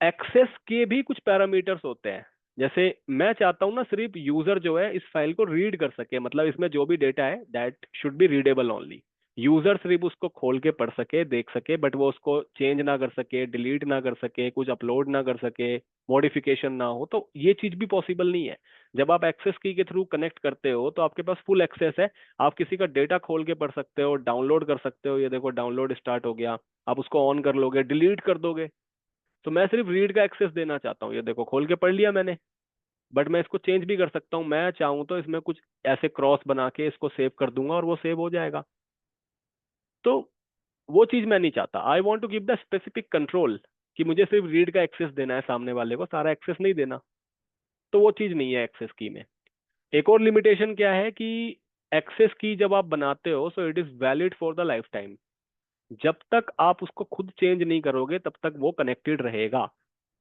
Speaker 1: एक्सेस के भी कुछ पैरामीटर्स होते हैं। जैसे मैं चाहता हूं ना सिर्फ यूजर जो है इस फाइल को रीड कर सके, मतलब इसमें जो भी डेटा है that should be readable only. User सिर्फ उसको खोल के पढ़ सके, देख सके, बट वो उसको चेंज ना कर सके, डिलीट ना कर सके, कुछ अपलोड ना कर सके, मॉडिफिकेशन ना हो। तो ये चीज भी पॉसिबल नहीं है। जब आप एक्सेस की के थ्रू कनेक्ट करते हो तो आपके पास फुल एक्सेस है। आप किसी का डेटा खोल के पढ़ सकते हो, डाउनलोड कर सकते हो। ये देखो डाउनलोड स्टार्ट हो गया, आप उसको ऑन कर लोगे, डिलीट कर दोगे। तो मैं सिर्फ रीड का एक्सेस देना चाहता हूँ। ये देखो खोल के पढ़ लिया मैंने, बट मैं इसको चेंज भी कर सकता हूँ। मैं चाहूँ तो इसमें कुछ ऐसे क्रॉस बना के इसको सेव कर दूंगा और वो सेव हो जाएगा। तो वो चीज मैं नहीं चाहता। I want to give the specific control कि मुझे सिर्फ रीड का एक्सेस देना है, सामने वाले को सारा एक्सेस नहीं देना। तो वो चीज नहीं है एक्सेस की में। एक और लिमिटेशन क्या है कि एक्सेस की जब आप बनाते हो सो it is valid for the life time. जब तक आप उसको खुद चेंज नहीं करोगे तब तक वो कनेक्टेड रहेगा।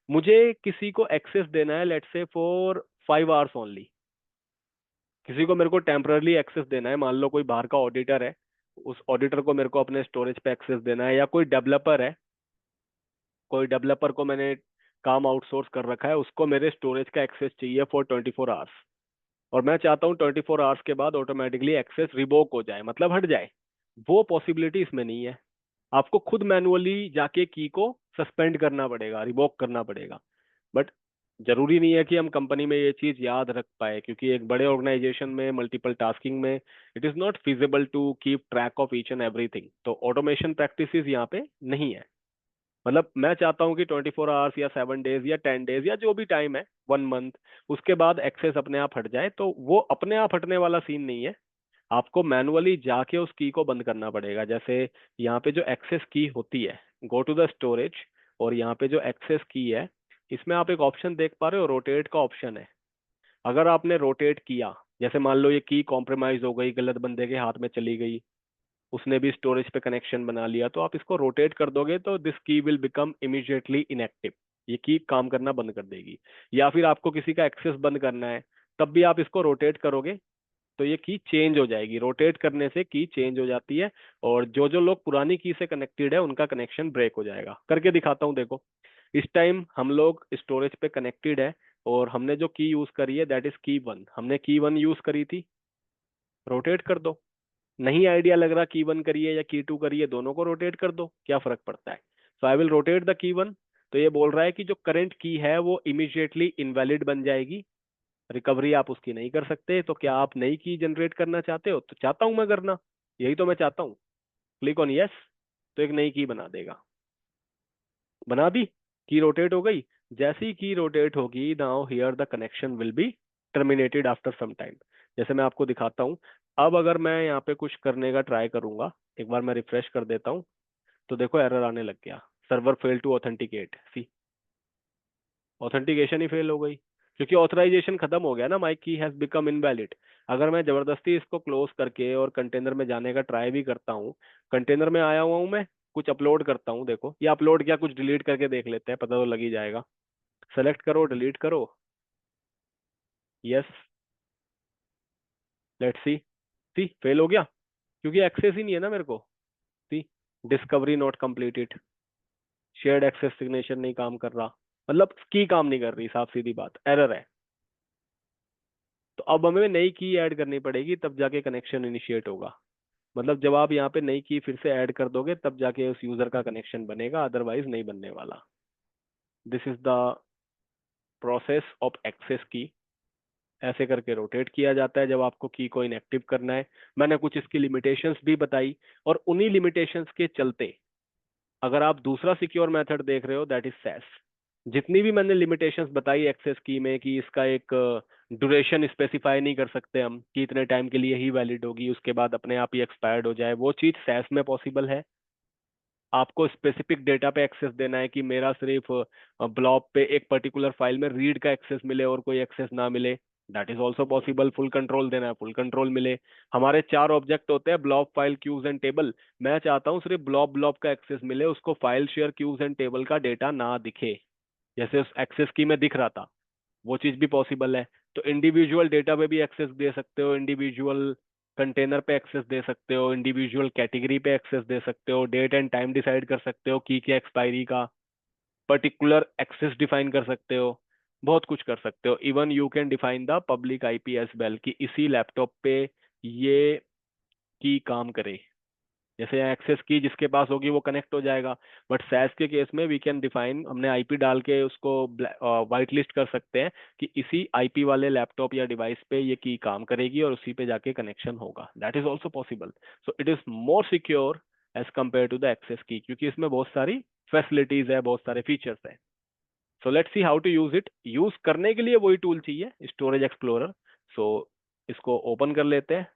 Speaker 1: मुझे किसी को एक्सेस देना है लेट्स से फॉर 5 आवर्स ओनली, किसी को मेरे को टेम्पररी एक्सेस देना है। मान लो कोई बाहर का ऑडिटर है, उस ऑडिटर को मेरे को अपने स्टोरेज पे एक्सेस देना है, या कोई डेवलपर है, कोई डेवलपर को मैंने काम आउटसोर्स कर रखा है, उसको मेरे स्टोरेज का एक्सेस चाहिए फॉर 24 आवर्स। और मैं चाहता हूँ 24 आवर्स के बाद ऑटोमेटिकली एक्सेस रिवोक हो जाए, मतलब हट जाए। वो पॉसिबिलिटी इसमें नहीं है। आपको खुद मैनुअली जाके की को सस्पेंड करना पड़ेगा, रिवोक करना पड़ेगा। बट जरूरी नहीं है कि हम कंपनी में ये चीज याद रख पाए, क्योंकि एक बड़े ऑर्गेनाइजेशन में मल्टीपल टास्किंग में it is not feasible to keep track of each and everything. तो ऑटोमेशन प्रैक्टिसेस यहाँ पे नहीं है। मतलब मैं चाहता हूँ कि 24 आवर्स या 7 डेज या 10 डेज या जो भी टाइम है, 1 मंथ, उसके बाद एक्सेस अपने आप हट जाए। तो वो अपने आप हटने वाला सीन नहीं है, आपको मैनुअली जाके उस की को बंद करना पड़ेगा। जैसे यहाँ पे जो एक्सेस की होती है, गो टू द स्टोरेज, और यहाँ पे जो एक्सेस की है इसमें आप एक ऑप्शन देख पा रहे हो, रोटेट का ऑप्शन है। अगर आपने रोटेट किया, जैसे मान लो ये की कॉम्प्रोमाइज हो गई, गलत बंदे के हाथ में चली गई, उसने भी स्टोरेज पे कनेक्शन बना लिया, तो आप इसको रोटेट कर दोगे तो दिस की विल बिकम इमीडिएटली इनएक्टिव। ये की काम करना बंद कर देगी। या फिर आपको किसी का एक्सेस बंद करना है, तब भी आप इसको रोटेट करोगे तो ये की चेंज हो जाएगी। रोटेट करने से की चेंज हो जाती है, और जो जो लोग पुरानी की से कनेक्टेड है उनका कनेक्शन ब्रेक हो जाएगा। करके दिखाता हूँ, देखो। इस टाइम हम लोग स्टोरेज पे कनेक्टेड है और हमने जो की यूज करी है दैट इज की 1। हमने की 1 यूज करी थी, रोटेट कर दो। नहीं आइडिया लग रहा की वन करिए या की टू करिए, दोनों को रोटेट कर दो, क्या फर्क पड़ता है। So I will rotate the key one. तो ये बोल रहा है कि जो करंट की है वो इमीडिएटली इनवैलिड बन जाएगी, रिकवरी आप उसकी नहीं कर सकते। तो क्या आप नई की जनरेट करना चाहते हो? तो चाहता हूं मैं करना, यही तो मैं चाहता हूँ। क्लिक ऑन यस, तो एक नई की बना देगा। बना दी, की रोटेट हो गई। जैसी की रोटेट होगी, now here the connection will be terminated after some time. जैसे मैं आपको दिखाता हूँ। अब अगर मैं यहाँ पे कुछ करने का ट्राई करूंगा, एक बार मैं रिफ्रेश कर देता हूँ, तो देखो एरर आने लग गया, server fail to authenticate. See, authentication ही फेल हो गई, क्योंकि ऑथराइजेशन खत्म हो गया ना, माई की हैज बिकम इनवैलिड। अगर मैं जबरदस्ती इसको क्लोज करके और कंटेनर में जाने का ट्राई भी करता हूँ, कंटेनर में आया हुआ हूँ मैं, कुछ अपलोड करता हूँ, देखो ये अपलोड किया, कुछ डिलीट करके देख लेते हैं, पता तो लग ही जाएगा। सेलेक्ट करो, डिलीट करो, yes, let's see. See fail हो गया, क्योंकि एक्सेस ही नहीं है ना मेरे को। See, discovery not completed, shared access signature नहीं काम कर रहा, मतलब की काम नहीं कर रही, साफ सीधी बात, एरर है। तो अब हमें नई की ऐड करनी पड़ेगी, तब जाके कनेक्शन इनिशिएट होगा। मतलब जब आप यहाँ पे नई की फिर से ऐड कर दोगे, तब जाके उस यूजर का कनेक्शन बनेगा, अदरवाइज नहीं बनने वाला। This is the process of access key. ऐसे करके रोटेट किया जाता है जब आपको की को इनएक्टिव करना है। मैंने कुछ इसकी लिमिटेशंस भी बताई, और उन्हीं लिमिटेशंस के चलते अगर आप दूसरा सिक्योर मेथड देख रहे हो, दैट इज सैस। जितनी भी मैंने लिमिटेशंस बताई एक्सेस की में, कि इसका एक ड्यूरेशन स्पेसिफाई नहीं कर सकते हम कि इतने टाइम के लिए ही वैलिड होगी, उसके बाद अपने आप ही एक्सपायर्ड हो जाए, वो चीज सैस में पॉसिबल है। आपको स्पेसिफिक डेटा पे एक्सेस देना है कि मेरा सिर्फ ब्लॉब पे एक पर्टिकुलर फाइल में रीड का एक्सेस मिले और कोई एक्सेस ना मिले, that is also possible. Full control देना है, फुल कंट्रोल मिले। हमारे चार ऑब्जेक्ट होते हैं, blob, file, queues and table. मैं चाहता हूँ सिर्फ ब्लॉब ब्लॉब का एक्सेस मिले, उसको file share queues and table का डेटा ना दिखे, जैसे उस एक्सेस की में दिख रहा था, वो चीज भी पॉसिबल है। तो इंडिविजुअल डेटा पे भी एक्सेस दे सकते हो, इंडिविजुअल कंटेनर पे एक्सेस दे सकते हो, इंडिविजुअल कैटेगरी पे एक्सेस दे सकते हो, डेट एंड टाइम डिसाइड कर सकते हो की के एक्सपायरी का, पर्टिकुलर एक्सेस डिफाइन कर सकते हो, बहुत कुछ कर सकते हो। Even you can define the public IP as well, कि इसी लैपटॉप पे ये की काम करे। जैसे एक्सेस की जिसके पास होगी वो कनेक्ट हो जाएगा। बट सैस के केस में वी कैन डिफाइन, हमने आईपी डाल के उसको वाइट लिस्ट कर सकते हैं कि इसी आईपी वाले लैपटॉप या डिवाइस पे ये की काम करेगी और उसी पे जाके कनेक्शन होगा। That is also possible. So it is more secure as compare to the access key, क्योंकि इसमें बहुत सारी फैसिलिटीज है, बहुत सारे फीचर्स है। So let's see how to use it. Use करने के लिए वही टूल चाहिए, स्टोरेज एक्सप्लोरर। सो इसको ओपन कर लेते हैं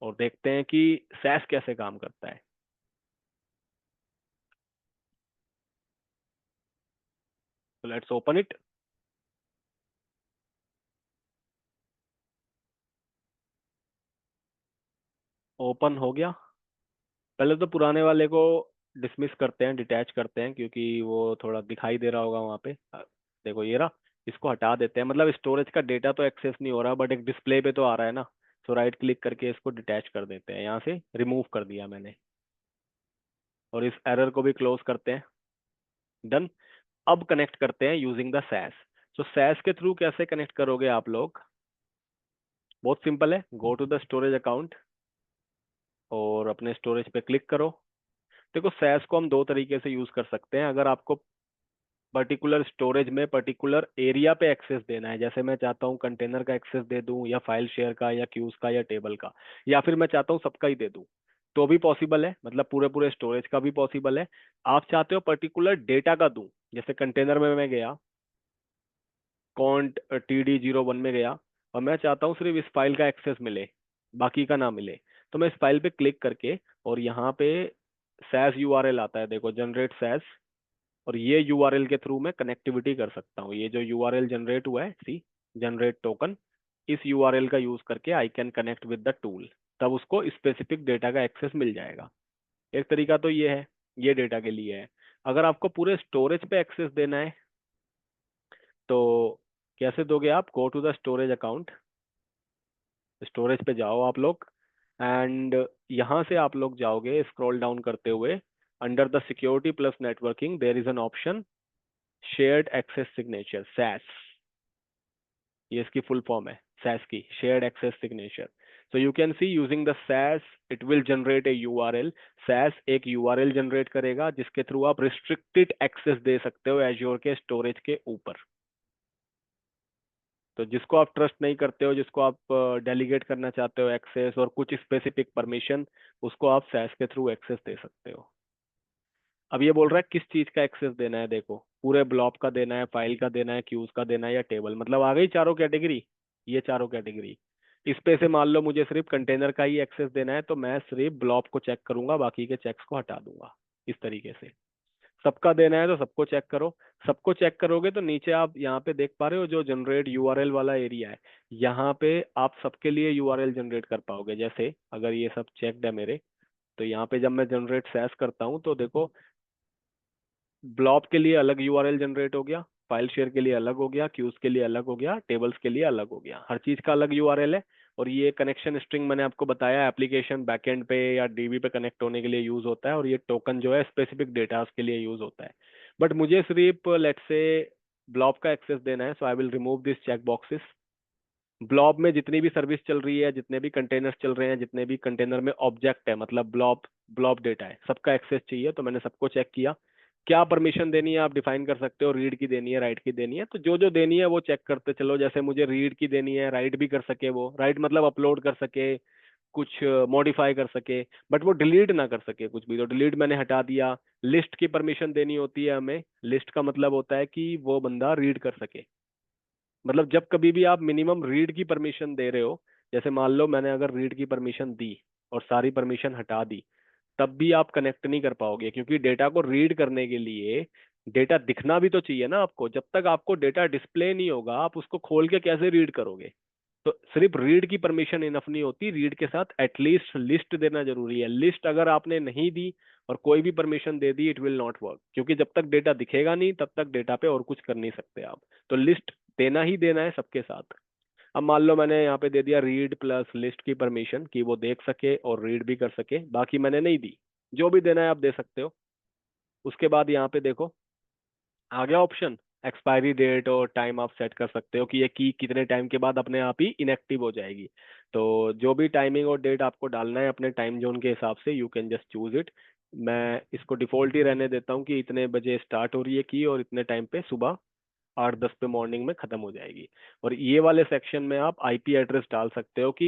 Speaker 1: और देखते हैं कि सैस कैसे काम करता है। So let's open it. Open हो गया। पहले तो पुराने वाले को डिसमिस करते हैं, डिटैच करते हैं, क्योंकि वो थोड़ा दिखाई दे रहा होगा वहाँ पे। देखो ये रहा। इसको हटा देते हैं, मतलब स्टोरेज का डेटा तो एक्सेस नहीं हो रहा, बट एक डिस्प्ले पे तो आ रहा है ना। सो राइट क्लिक करके इसको डिटैच कर देते हैं, यहाँ से रिमूव कर दिया मैंने। और इस एरर को भी क्लोज करते हैं। डन। अब कनेक्ट करते हैं यूजिंग द सैस। सो सैस के थ्रू कैसे कनेक्ट करोगे आप लोग? बहुत सिंपल है, go to the storage account और अपने स्टोरेज पे क्लिक करो। देखो सैस को हम दो तरीके से यूज कर सकते हैं। अगर आपको पर्टिकुलर स्टोरेज में पर्टिकुलर एरिया पे एक्सेस देना है, जैसे मैं चाहता हूँ कंटेनर का एक्सेस दे दूं, या फाइल शेयर का, या क्यूज का, या टेबल का, या फिर मैं चाहता हूँ सबका ही दे दूं, तो भी पॉसिबल है, मतलब पूरे पूरे स्टोरेज का भी पॉसिबल है। आप चाहते हो पर्टिकुलर डेटा का दूं, जैसे कंटेनर में मैं गया, कॉन्ट TD01 में गया, और मैं चाहता हूँ सिर्फ इस फाइल का एक्सेस मिले, बाकी का ना मिले, तो मैं इस फाइल पे क्लिक करके, और यहाँ पे सैस यूआरएल आता है, देखो जनरेट सैस, और ये यूआरएल के थ्रू मैं कनेक्टिविटी कर सकता हूँ। ये जो यूआरएल जनरेट हुआ है, सी, जनरेट टोकन, इस यूआरएल का यूज करके I can connect with the tool, तब उसको स्पेसिफिक डेटा का एक्सेस मिल जाएगा। एक तरीका तो ये है, ये डेटा के लिए है। अगर आपको पूरे स्टोरेज पे एक्सेस देना है, तो कैसे दोगे आप? Go to the storage account, storage पे जाओ आप लोग, एंड यहाँ से आप लोग जाओगे स्क्रॉल डाउन करते हुए, under the security plus networking there is an option, shared access signature, SAS. ये इसकी फुल फॉर्म है, सैस की, shared access signature. So you can see using the SAS, it will generate a URL. SAS एक URL जनरेट करेगा जिसके थ्रू आप रिस्ट्रिक्टेड एक्सेस दे सकते हो एज्योर के स्टोरेज के ऊपर। तो जिसको आप ट्रस्ट नहीं करते हो, जिसको आप डेलीगेट करना चाहते हो एक्सेस और कुछ स्पेसिफिक परमिशन, उसको आप SAS के थ्रू एक्सेस दे सकते हो। अब ये बोल रहा है किस चीज का एक्सेस देना है, देखो पूरे ब्लॉक का देना है, फाइल का देना है, क्यूज का देना है या टेबल, मतलब आ गई चारों कैटेगरी। ये चारों कैटेगरी। इस पे से मान लो मुझे सिर्फ कंटेनर का ही एक्सेस देना है तो मैं सिर्फ ब्लॉक को चेक करूंगा, बाकी के चेक्स को हटा दूंगा। इस तरीके से सबका देना है तो सबको चेक करो। सबको चेक करोगे तो नीचे आप यहाँ पे देख पा रहे हो जो जनरेट यूआरएल वाला एरिया है, यहाँ पे आप सबके लिए यूआरएल जनरेट कर पाओगे। जैसे अगर ये सब चेक्ड है मेरे, तो यहाँ पे जब मैं जनरेट सैस करता हूँ तो देखो ब्लॉब के लिए अलग यूआरएल जनरेट हो गया, फाइल शेयर के लिए अलग हो गया, क्यूज के लिए अलग हो गया, टेबल्स के लिए अलग हो गया, हर चीज का अलग यूआरएल है। और ये कनेक्शन स्ट्रिंग मैंने आपको बताया एप्लीकेशन बैकएंड पे या डीबी पे कनेक्ट होने के लिए यूज होता है, और ये टोकन जो है स्पेसिफिक डेटा के लिए यूज होता है। बट मुझे सिर्फ लेट्स से ब्लॉब का एक्सेस देना है, so I will remove this check boxes. Blob में जितनी भी सर्विस चल रही है, जितने भी कंटेनर्स चल रहे हैं, जितने भी कंटेनर में ऑब्जेक्ट है, मतलब ब्लॉब ब्लॉब डेटा है, सबका एक्सेस चाहिए। तो मैंने सबको चेक किया। क्या परमिशन देनी है आप डिफाइन कर सकते हो, रीड की देनी है, राइट की देनी है, तो जो जो देनी है वो चेक करते चलो। जैसे मुझे रीड की देनी है, राइट भी कर सके, वो राइट मतलब अपलोड कर सके, कुछ मॉडिफाई कर सके, बट वो डिलीट ना कर सके कुछ भी, तो डिलीट मैंने हटा दिया। लिस्ट की परमिशन देनी होती है हमें, लिस्ट का मतलब होता है कि वो बंदा रीड कर सके। मतलब जब कभी भी आप मिनिमम रीड की परमिशन दे रहे हो, जैसे मान लो मैंने अगर रीड की परमिशन दी और सारी परमिशन हटा दी, तब भी आप कनेक्ट नहीं कर पाओगे, क्योंकि डेटा को रीड करने के लिए डेटा दिखना भी तो चाहिए ना आपको। जब तक आपको डेटा डिस्प्ले नहीं होगा, आप उसको खोल के कैसे रीड करोगे। तो सिर्फ रीड की परमिशन इनफ नहीं होती, रीड के साथ एटलीस्ट लिस्ट देना जरूरी है। लिस्ट अगर आपने नहीं दी और कोई भी permission they the, it will not work, क्योंकि जब तक डेटा दिखेगा नहीं तब तक डेटा पे और कुछ कर नहीं सकते आप। तो लिस्ट देना ही देना है सबके साथ। अब मान लो मैंने यहाँ पे दे दिया रीड प्लस लिस्ट की परमिशन कि वो देख सके और रीड भी कर सके, बाकी मैंने नहीं दी। जो भी देना है आप दे सकते हो। उसके बाद यहाँ पे देखो आ गया ऑप्शन, एक्सपायरी डेट और टाइम आप सेट कर सकते हो कि ये की कितने टाइम के बाद अपने आप ही इनएक्टिव हो जाएगी। तो जो भी टाइमिंग और डेट आपको डालना है अपने टाइम जोन के हिसाब से, you can just choose it. मैं इसको डिफॉल्ट ही रहने देता हूँ कि इतने बजे स्टार्ट हो रही है की और इतने टाइम पे सुबह 8-10 पे मॉर्निंग में खत्म हो जाएगी। और ये वाले सेक्शन में आप आईपी एड्रेस डाल सकते हो कि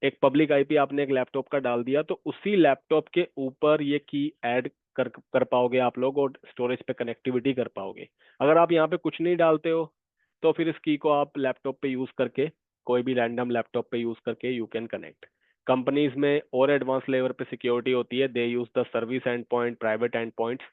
Speaker 1: एक पब्लिक आईपी आपने एक लैपटॉप का डाल दिया तो उसी लैपटॉप के ऊपर ये की ऐड कर पाओगे आप लोग और स्टोरेज पे कनेक्टिविटी कर पाओगे। अगर आप यहाँ पे कुछ नहीं डालते हो तो फिर इस की को आप लैपटॉप पे यूज करके, कोई भी रैंडम लैपटॉप पे यूज करके यू कैन कनेक्ट। कंपनीज में और एडवांस लेवल पे सिक्योरिटी होती है, they use the service end point, private end points,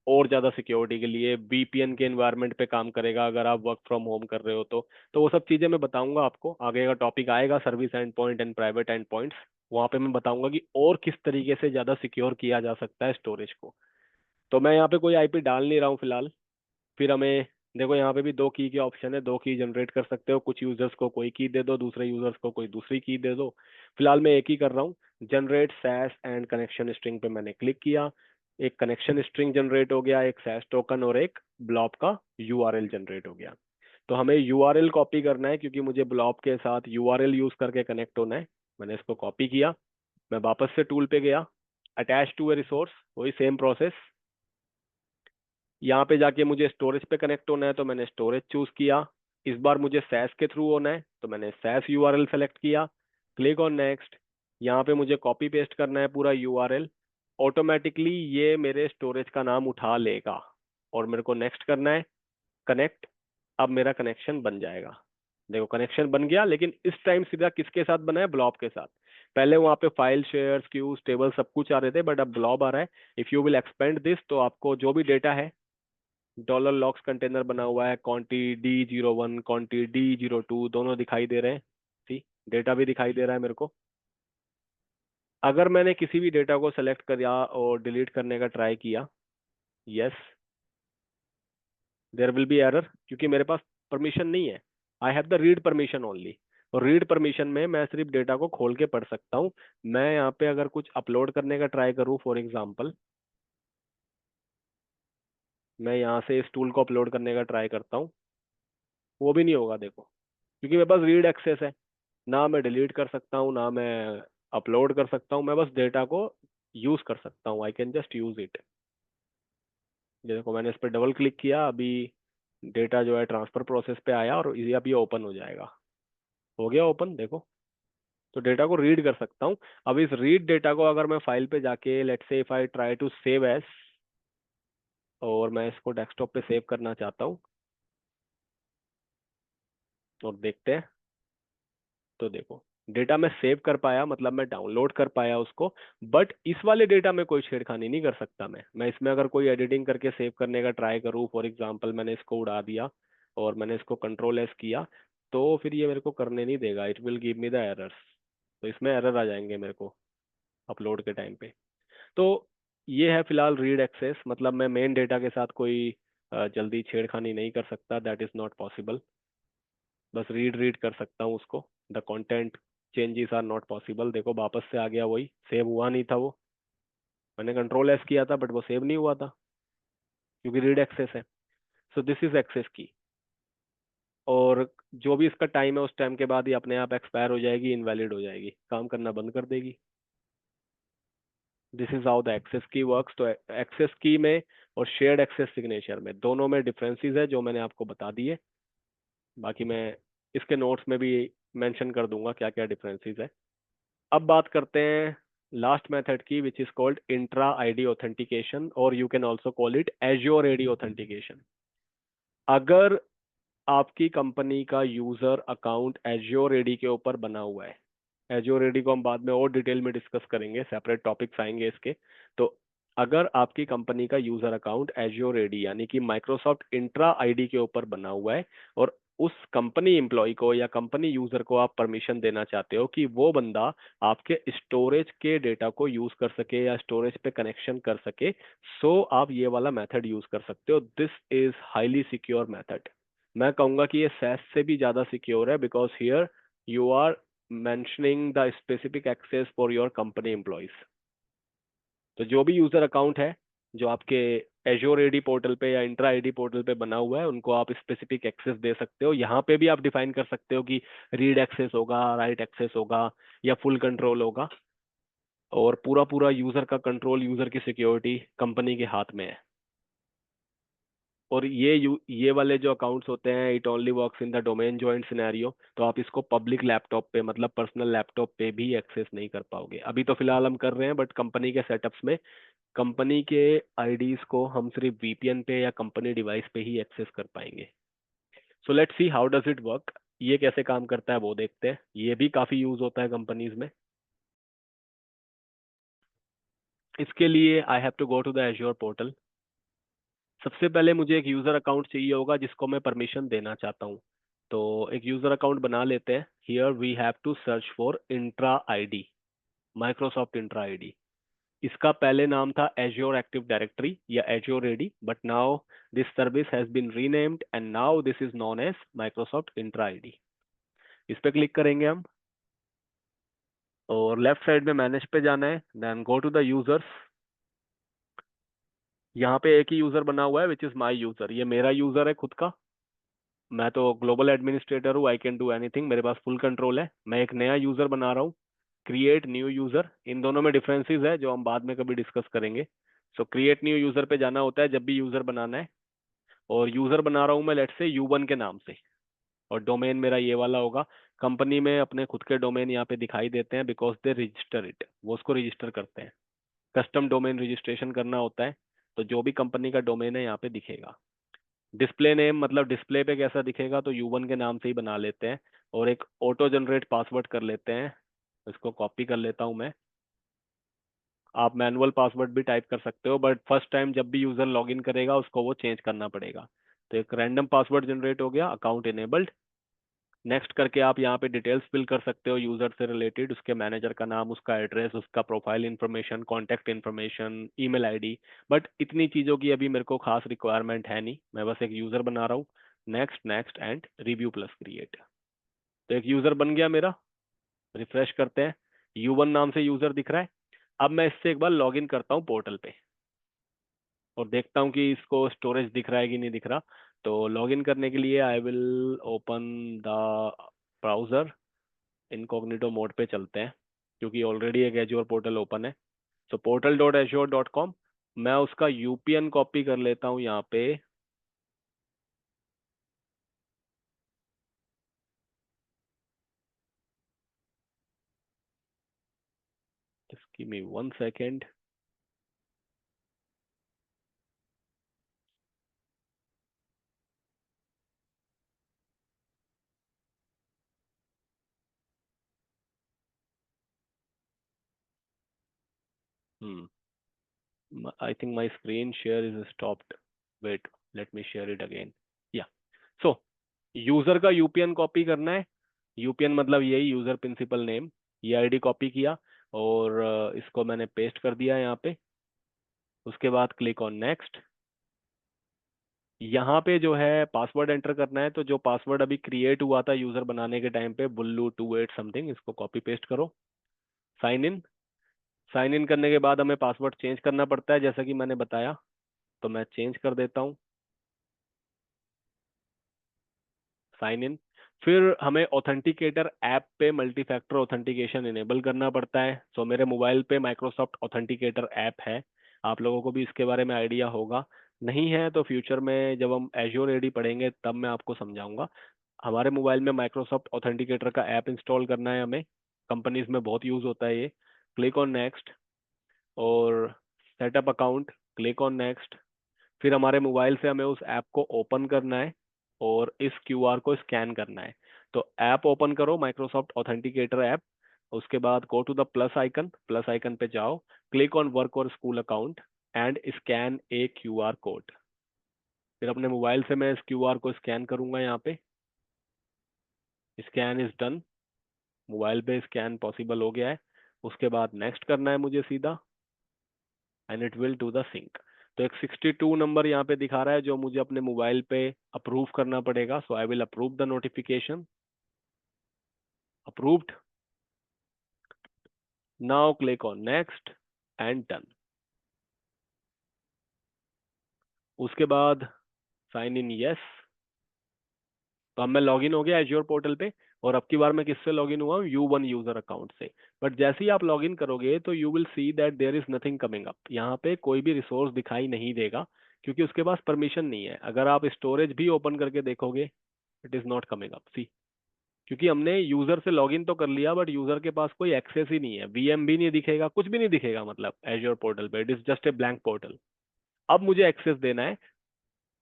Speaker 1: और ज्यादा सिक्योरिटी के लिए वीपीएन के एनवायरनमेंट पे काम करेगा अगर आप वर्क फ्रॉम होम कर रहे हो तो वो सब चीजें मैं बताऊंगा आपको। आगे का टॉपिक आएगा service end point and private end points, वहां पे मैं बताऊंगा कि और किस तरीके से ज्यादा सिक्योर किया जा सकता है स्टोरेज को। तो मैं यहाँ पे कोई आईपी डाल नहीं रहा हूँ फिलहाल। फिर हमें देखो यहाँ पे भी दो की के ऑप्शन है, दो की जनरेट कर सकते हो, कुछ यूजर्स को कोई की दे दो, दूसरे यूजर्स को कोई दूसरी की दे दो। फिलहाल मैं एक ही कर रहा हूँ। Generate SAS and connection string पे मैंने क्लिक किया, एक कनेक्शन स्ट्रिंग जनरेट हो गया, एक सैस टोकन और एक ब्लॉब का यूआरएल जनरेट हो गया। तो हमें यूआरएल कॉपी करना है क्योंकि मुझे ब्लॉब के साथ यूआरएल यूज करके कनेक्ट होना है। मैंने इसको कॉपी किया, मैं वापस से टूल पे गया, अटैच टू ए रिसोर्स, वही सेम प्रोसेस। यहाँ पे जाके मुझे स्टोरेज पे कनेक्ट होना है तो मैंने स्टोरेज चूज किया। इस बार मुझे सैस के थ्रू होना है तो मैंने सैस यूआरएल सेलेक्ट किया, क्लिक ऑन नेक्स्ट। यहाँ पे मुझे कॉपी पेस्ट करना है पूरा यूआरएल, ऑटोमेटिकली ये मेरे स्टोरेज का नाम उठा लेगा और मेरे को नेक्स्ट करना है, कनेक्ट। अब मेरा कनेक्शन बन जाएगा। देखो कनेक्शन बन गया, लेकिन इस टाइम सीधा किसके साथ बना है, ब्लॉब के साथ। पहले वहाँ पे फाइल शेयर्स क्यूज टेबल सब कुछ आ रहे थे, बट अब ब्लॉब आ रहा है। If you will expand this तो आपको जो भी डेटा है, डॉलर लॉक्स कंटेनर बना हुआ है, क्वांटी D01 क्वांटी D02 दोनों दिखाई दे रहे हैं। सी डेटा भी दिखाई दे रहा है मेरे को। अगर मैंने किसी भी डेटा को सेलेक्ट किया और डिलीट करने का ट्राई किया, yes there will be error, क्योंकि मेरे पास परमिशन नहीं है। I have the read permission only, और रीड परमिशन में मैं सिर्फ डेटा को खोल के पढ़ सकता हूँ। मैं यहाँ पे अगर कुछ अपलोड करने का ट्राई करूँ, फॉर एग्जाम्पल मैं यहाँ से इस टूल को अपलोड करने का ट्राई करता हूँ, वो भी नहीं होगा देखो, क्योंकि मेरे पास रीड एक्सेस है। ना मैं डिलीट कर सकता हूँ, ना मैं अपलोड कर सकता हूँ, मैं बस डेटा को यूज कर सकता हूँ। I can just use it. देखो मैंने इस पर डबल क्लिक किया, अभी डेटा जो है ट्रांसफर प्रोसेस पे आया और ये अभी ओपन हो जाएगा। हो गया ओपन, देखो। तो डेटा को रीड कर सकता हूँ। अब इस रीड डेटा को अगर मैं फाइल पे जाके, let's see if I try to save as, और मैं इसको डेस्कटॉप पे सेव करना चाहता हूँ, और देखते हैं। तो देखो डेटा मैं सेव कर पाया, मतलब मैं डाउनलोड कर पाया उसको। बट इस वाले डेटा में कोई छेड़खानी नहीं कर सकता मैं इसमें अगर कोई एडिटिंग करके सेव करने का ट्राई करूँ, फॉर एग्जांपल मैंने इसको उड़ा दिया और मैंने इसको कंट्रोल एस किया, तो फिर ये मेरे को करने नहीं देगा। It will give me the errors. तो इसमें एरर आ जाएंगे मेरे को अपलोड के टाइम पे। तो ये है फिलहाल रीड एक्सेस, मतलब मैं मेन डेटा के साथ कोई जल्दी छेड़खानी नहीं कर सकता, दैट इज नॉट पॉसिबल। बस रीड रीड कर सकता हूँ उसको। The content changes are not possible. देखो वापस से आ गया वही, सेव हुआ नहीं था वो। मैंने कंट्रोल एस किया था बट वो सेव नहीं हुआ था, क्योंकि रीड एक्सेस है। सो दिस इज एक्सेस की। और जो भी इसका टाइम है, उस टाइम के बाद ही अपने आप एक्सपायर हो जाएगी, इनवैलिड हो जाएगी, काम करना बंद कर देगी। This is how the access key works. तो एक्सेस की में और शेयर्ड एक्सेस सिग्नेचर में दोनों में डिफरेंसेस है जो मैंने आपको बता दिए। बाकी मैं इसके नोट्स में भी मेंशन कर दूंगा क्या क्या डिफरेंसेस है। अब बात करते हैं लास्ट मेथड की, which is called Entra ID authentication, और you can also call it Azure ID authentication. अगर आपकी कंपनी का यूजर अकाउंट एज्योर एडी के ऊपर बना हुआ है, एज्योर एडी को हम बाद में और डिटेल में डिस्कस करेंगे, सेपरेट टॉपिक्स आएंगे इसके। तो अगर आपकी कंपनी का यूजर अकाउंट एज्योर एडी यानी कि माइक्रोसॉफ्ट इंट्रा आईडी के ऊपर बना हुआ है, और उस कंपनी एम्प्लॉय को या कंपनी यूजर को आप परमिशन देना चाहते हो कि वो बंदा आपके स्टोरेज के डेटा को यूज कर सके या स्टोरेज पे कनेक्शन कर सके, सो आप ये वाला मेथड यूज कर सकते हो। This is highly secure method. मैं कहूंगा कि ये सैस से भी ज्यादा सिक्योर है, because here you are mentioning the specific access for your company employees. तो जो भी यूजर अकाउंट है जो आपके एजोर एडी पोर्टल पे या इंट्रा आईडी पोर्टल पे बना हुआ है, उनको आप स्पेसिफिक एक्सेस दे सकते हो। यहाँ पे भी आप डिफाइन कर सकते हो कि रीड एक्सेस होगा, राइट एक्सेस होगा, या फुल कंट्रोल होगा। और पूरा पूरा यूजर का कंट्रोल, यूजर की सिक्योरिटी कंपनी के हाथ में है। और ये वाले जो अकाउंट्स होते हैं, it only works in the domain joint scenario. तो आप इसको पब्लिक लैपटॉप पे, मतलब पर्सनल लैपटॉप पे भी एक्सेस नहीं कर पाओगे। अभी तो फिलहाल हम कर रहे हैं, बट कंपनी के सेटअप्स में कंपनी के आईडीज को हम सिर्फ वीपीएन पे या कंपनी डिवाइस पे ही एक्सेस कर पाएंगे। सो let's see how does it work. ये कैसे काम करता है वो देखते हैं। ये भी काफी यूज होता है कंपनीज में। इसके लिए I have to go to the Azure portal. सबसे पहले मुझे एक यूजर अकाउंट चाहिए होगा जिसको मैं परमिशन देना चाहता हूँ। तो एक यूजर अकाउंट बना लेते हैं। Here we have to search for Entra ID, Microsoft Entra ID. इसका पहले नाम था एज्योर एक्टिव डायरेक्टरी या Azure AD, but now this service has been renamed and now this is known as Microsoft Entra ID. इस पे क्लिक करेंगे हम, और लेफ्ट साइड में मैनेज पे जाना है, then go to the users. यहाँ पे एक ही यूजर बना हुआ है, विच इज माई यूजर। ये मेरा यूजर है खुद का। मैं तो ग्लोबल एडमिनिस्ट्रेटर हूँ, आई कैन डू एनीथिंग, मेरे पास फुल कंट्रोल है। मैं एक नया यूजर बना रहा हूँ, क्रिएट न्यू यूजर। इन दोनों में डिफरेंसेस है जो हम बाद में कभी डिस्कस करेंगे। सो क्रिएट न्यू यूजर पे जाना होता है जब भी यूजर बनाना है। और यूजर बना रहा हूँ मैं लेट से U1 के नाम से, और डोमेन मेरा ये वाला होगा। कंपनी में अपने खुद के डोमेन यहाँ पे दिखाई देते हैं, बिकॉज दे रजिस्टर इट, वो उसको रजिस्टर करते हैं। कस्टम डोमेन रजिस्ट्रेशन करना होता है। तो जो भी कंपनी का डोमेन है यहाँ पे दिखेगा। डिस्प्ले नेम, मतलब डिस्प्ले पे कैसा दिखेगा, तो U1 के नाम से ही बना लेते हैं। और एक ऑटो जनरेट पासवर्ड कर लेते हैं। इसको कॉपी कर लेता हूँ मैं। आप मैनुअल पासवर्ड भी टाइप कर सकते हो, बट फर्स्ट टाइम जब भी यूजर लॉगिन करेगा उसको वो चेंज करना पड़ेगा। तो एक रैंडम पासवर्ड जनरेट हो गया, अकाउंट इनेबल्ड। नेक्स्ट करके आप यहाँ पे डिटेल्स फिल कर सकते हो यूजर से रिलेटेड, उसके मैनेजर का नाम, उसका एड्रेस, उसका profile information, contact information, email ID. But इतनी चीज़ों की अभी मेरे को खास रिक्वायरमेंट है नहीं, मैं बस एक यूजर बना रहा हूँ। Next next and review plus create. तो एक यूजर बन गया मेरा। रिफ्रेश करते हैं, U1 नाम से यूजर दिख रहा है। अब मैं इससे एक बार लॉगिन करता हूँ पोर्टल पे, और देखता हूँ कि इसको स्टोरेज दिख रहा है कि नहीं दिख रहा। तो लॉगिन करने के लिए I will open the browser. Incognito mode पे चलते हैं क्योंकि ऑलरेडी एक एज्योर पोर्टल ओपन है। तो portal.azure.com, मैं उसका यूपीएन कॉपी कर लेता हूँ यहाँ पे। Just give me 1 second. Hmm. I think my screen share is stopped. Wait, let me share it again. Yeah. So, user का यूपीएन कॉपी करना है। यूपीएन मतलब यही यूजर प्रिंसिपल नेम। ये आईडी कॉपी किया और इसको मैंने पेस्ट कर दिया यहाँ पे। उसके बाद क्लिक ऑन नेक्स्ट। यहाँ पे जो है पासवर्ड एंटर करना है, तो जो पासवर्ड अभी क्रिएट हुआ था यूजर बनाने के टाइम पे, बुल्लू 28 समथिंग, इसको कॉपी पेस्ट करो। Sign in. साइन इन करने के बाद हमें पासवर्ड चेंज करना पड़ता है जैसा कि मैंने बताया, तो मैं चेंज कर देता हूँ। Sign in. फिर हमें ऑथेंटिकेटर ऐप पे मल्टी फैक्टर ऑथेंटिकेशन इनेबल करना पड़ता है। सो मेरे मोबाइल पे माइक्रोसॉफ्ट ऑथेंटिकेटर ऐप है। आप लोगों को भी इसके बारे में आइडिया होगा। नहीं है तो फ्यूचर में जब हम एज्योर एडी पढ़ेंगे तब मैं आपको समझाऊंगा। हमारे मोबाइल में माइक्रोसॉफ्ट ऑथेंटिकेटर का ऐप इंस्टॉल करना है हमें। कंपनीज में बहुत यूज होता है ये। क्लिक ऑन नेक्स्ट और setup account. Click on next. फिर हमारे मोबाइल से हमें उस ऐप को ओपन करना है और इस क्यूआर को स्कैन करना है। तो ऐप ओपन करो, माइक्रोसॉफ्ट ऑथेंटिकेटर ऐप। उसके बाद go to the plus icon पे जाओ। क्लिक ऑन वर्क और school account and scan a QR code. फिर अपने मोबाइल से मैं इस क्यूआर को स्कैन करूंगा यहाँ पे। Scan is done. मोबाइल पे स्कैन पॉसिबल हो गया है। उसके बाद नेक्स्ट करना है मुझे सीधा, and it will do the sync. तो एक 62 नंबर यहाँ पे दिखा रहा है जो मुझे अपने मोबाइल पे अप्रूव करना पड़ेगा। So I will approve the notification. Approved. Now click on next and done. उसके बाद साइन इन यस। तो अब मैं लॉगिन हो गया एज्योर पोर्टल पे। और अब की बार मैं किससे लॉगिन हुआ हूँ? U1 यूजर अकाउंट से। बट जैसे ही आप लॉगिन करोगे तो you will see that there is nothing coming up. यहाँ पे कोई भी रिसोर्स दिखाई नहीं देगा क्योंकि उसके पास परमिशन नहीं है। अगर आप स्टोरेज भी ओपन करके देखोगे, it is not coming up. See, क्योंकि हमने यूजर से लॉगिन तो कर लिया बट यूजर के पास कोई एक्सेस ही नहीं है। वीएम भी नहीं दिखेगा, कुछ भी नहीं दिखेगा। मतलब एज्योर पोर्टल पे it is just a blank portal. अब मुझे एक्सेस देना है।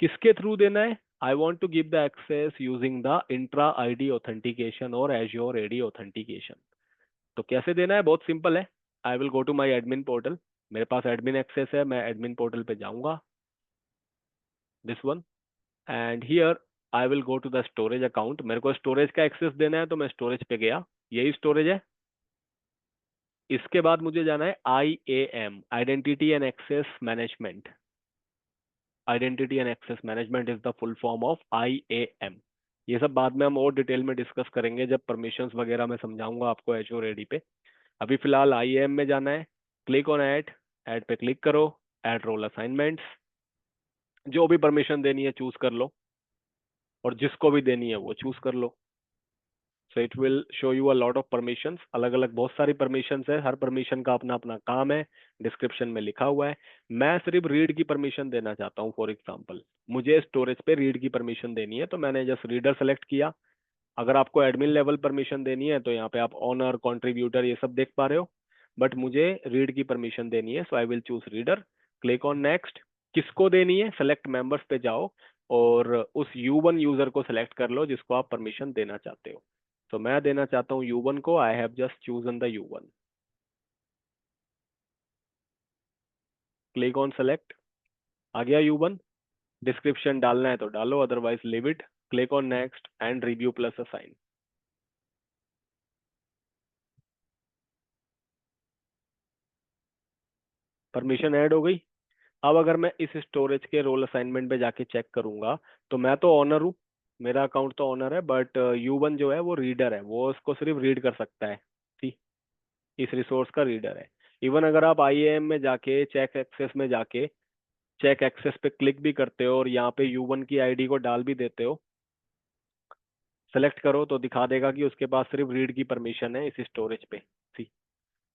Speaker 1: किसके थ्रू देना है? I want to give the access using the Entra ID authentication और एज्योर एडी ऑथेंटिकेशन। तो कैसे देना है? बहुत सिंपल है। I will go to my admin portal. मेरे पास एडमिन एक्सेस है, मैं एडमिन पोर्टल पे जाऊंगा, this one. And here I will go to the storage account. मेरे को स्टोरेज का एक्सेस देना है तो मैं स्टोरेज पे गया। यही स्टोरेज है। इसके बाद मुझे जाना है IAM, identity and access management. Identity and access management is the full form of IAM। ये सब बाद में हम और डिटेल में डिस्कस करेंगे जब परमिशंस वगैरह मैं समझाऊंगा आपको एज्योर एडी पे। अभी फिलहाल IAM में जाना है। Click on add. ऐड पे क्लिक करो। Add role assignments. जो भी परमिशन देनी है चूज कर लो, और जिसको भी देनी है वो चूज कर लो। So it will show you a lot of permissions. अलग अलग बहुत सारी परमिशंस है, हर परमिशन का अपना अपना काम है। डिस्क्रिप्शन में लिखा हुआ है। मैं सिर्फ रीड की परमिशन देना चाहता हूँ। फॉर एग्जांपल मुझे स्टोरेज पे रीड की परमिशन देनी है तो मैंने जस्ट रीडर सेलेक्ट किया। अगर आपको एडमिन लेवल परमिशन देनी है तो यहाँ पे आप ऑनर कंट्रीब्यूटर ये सब देख पा रहे हो। बट मुझे रीड की परमिशन देनी है, so I will choose reader. Click on next. किसको देनी है? सेलेक्ट मेंबर्स पे जाओ और उस U1 यूजर को सेलेक्ट कर लो जिसको आप परमिशन देना चाहते हो। तो मैं देना चाहता हूँ U1 को। I have just chosen the U1। Click on select. आ गया U1। डिस्क्रिप्शन डालना है तो डालो, otherwise leave it. Click on next and review plus assign. Permission add हो गई। अब अगर मैं इस स्टोरेज के रोल असाइनमेंट पे जाके चेक करूंगा तो मैं तो ऑनर हूँ। मेरा अकाउंट तो ऑनर है, बट U1 जो है वो रीडर है, वो उसको सिर्फ रीड कर सकता है। ठीक, इस रिसोर्स का रीडर है। इवन अगर आप IAM में जाके चेक एक्सेस में जाके चेक एक्सेस पे क्लिक भी करते हो और यहाँ पे U1 की आईडी को डाल भी देते हो, सेलेक्ट करो तो दिखा देगा कि उसके पास सिर्फ रीड की परमिशन है इस स्टोरेज पे। सी,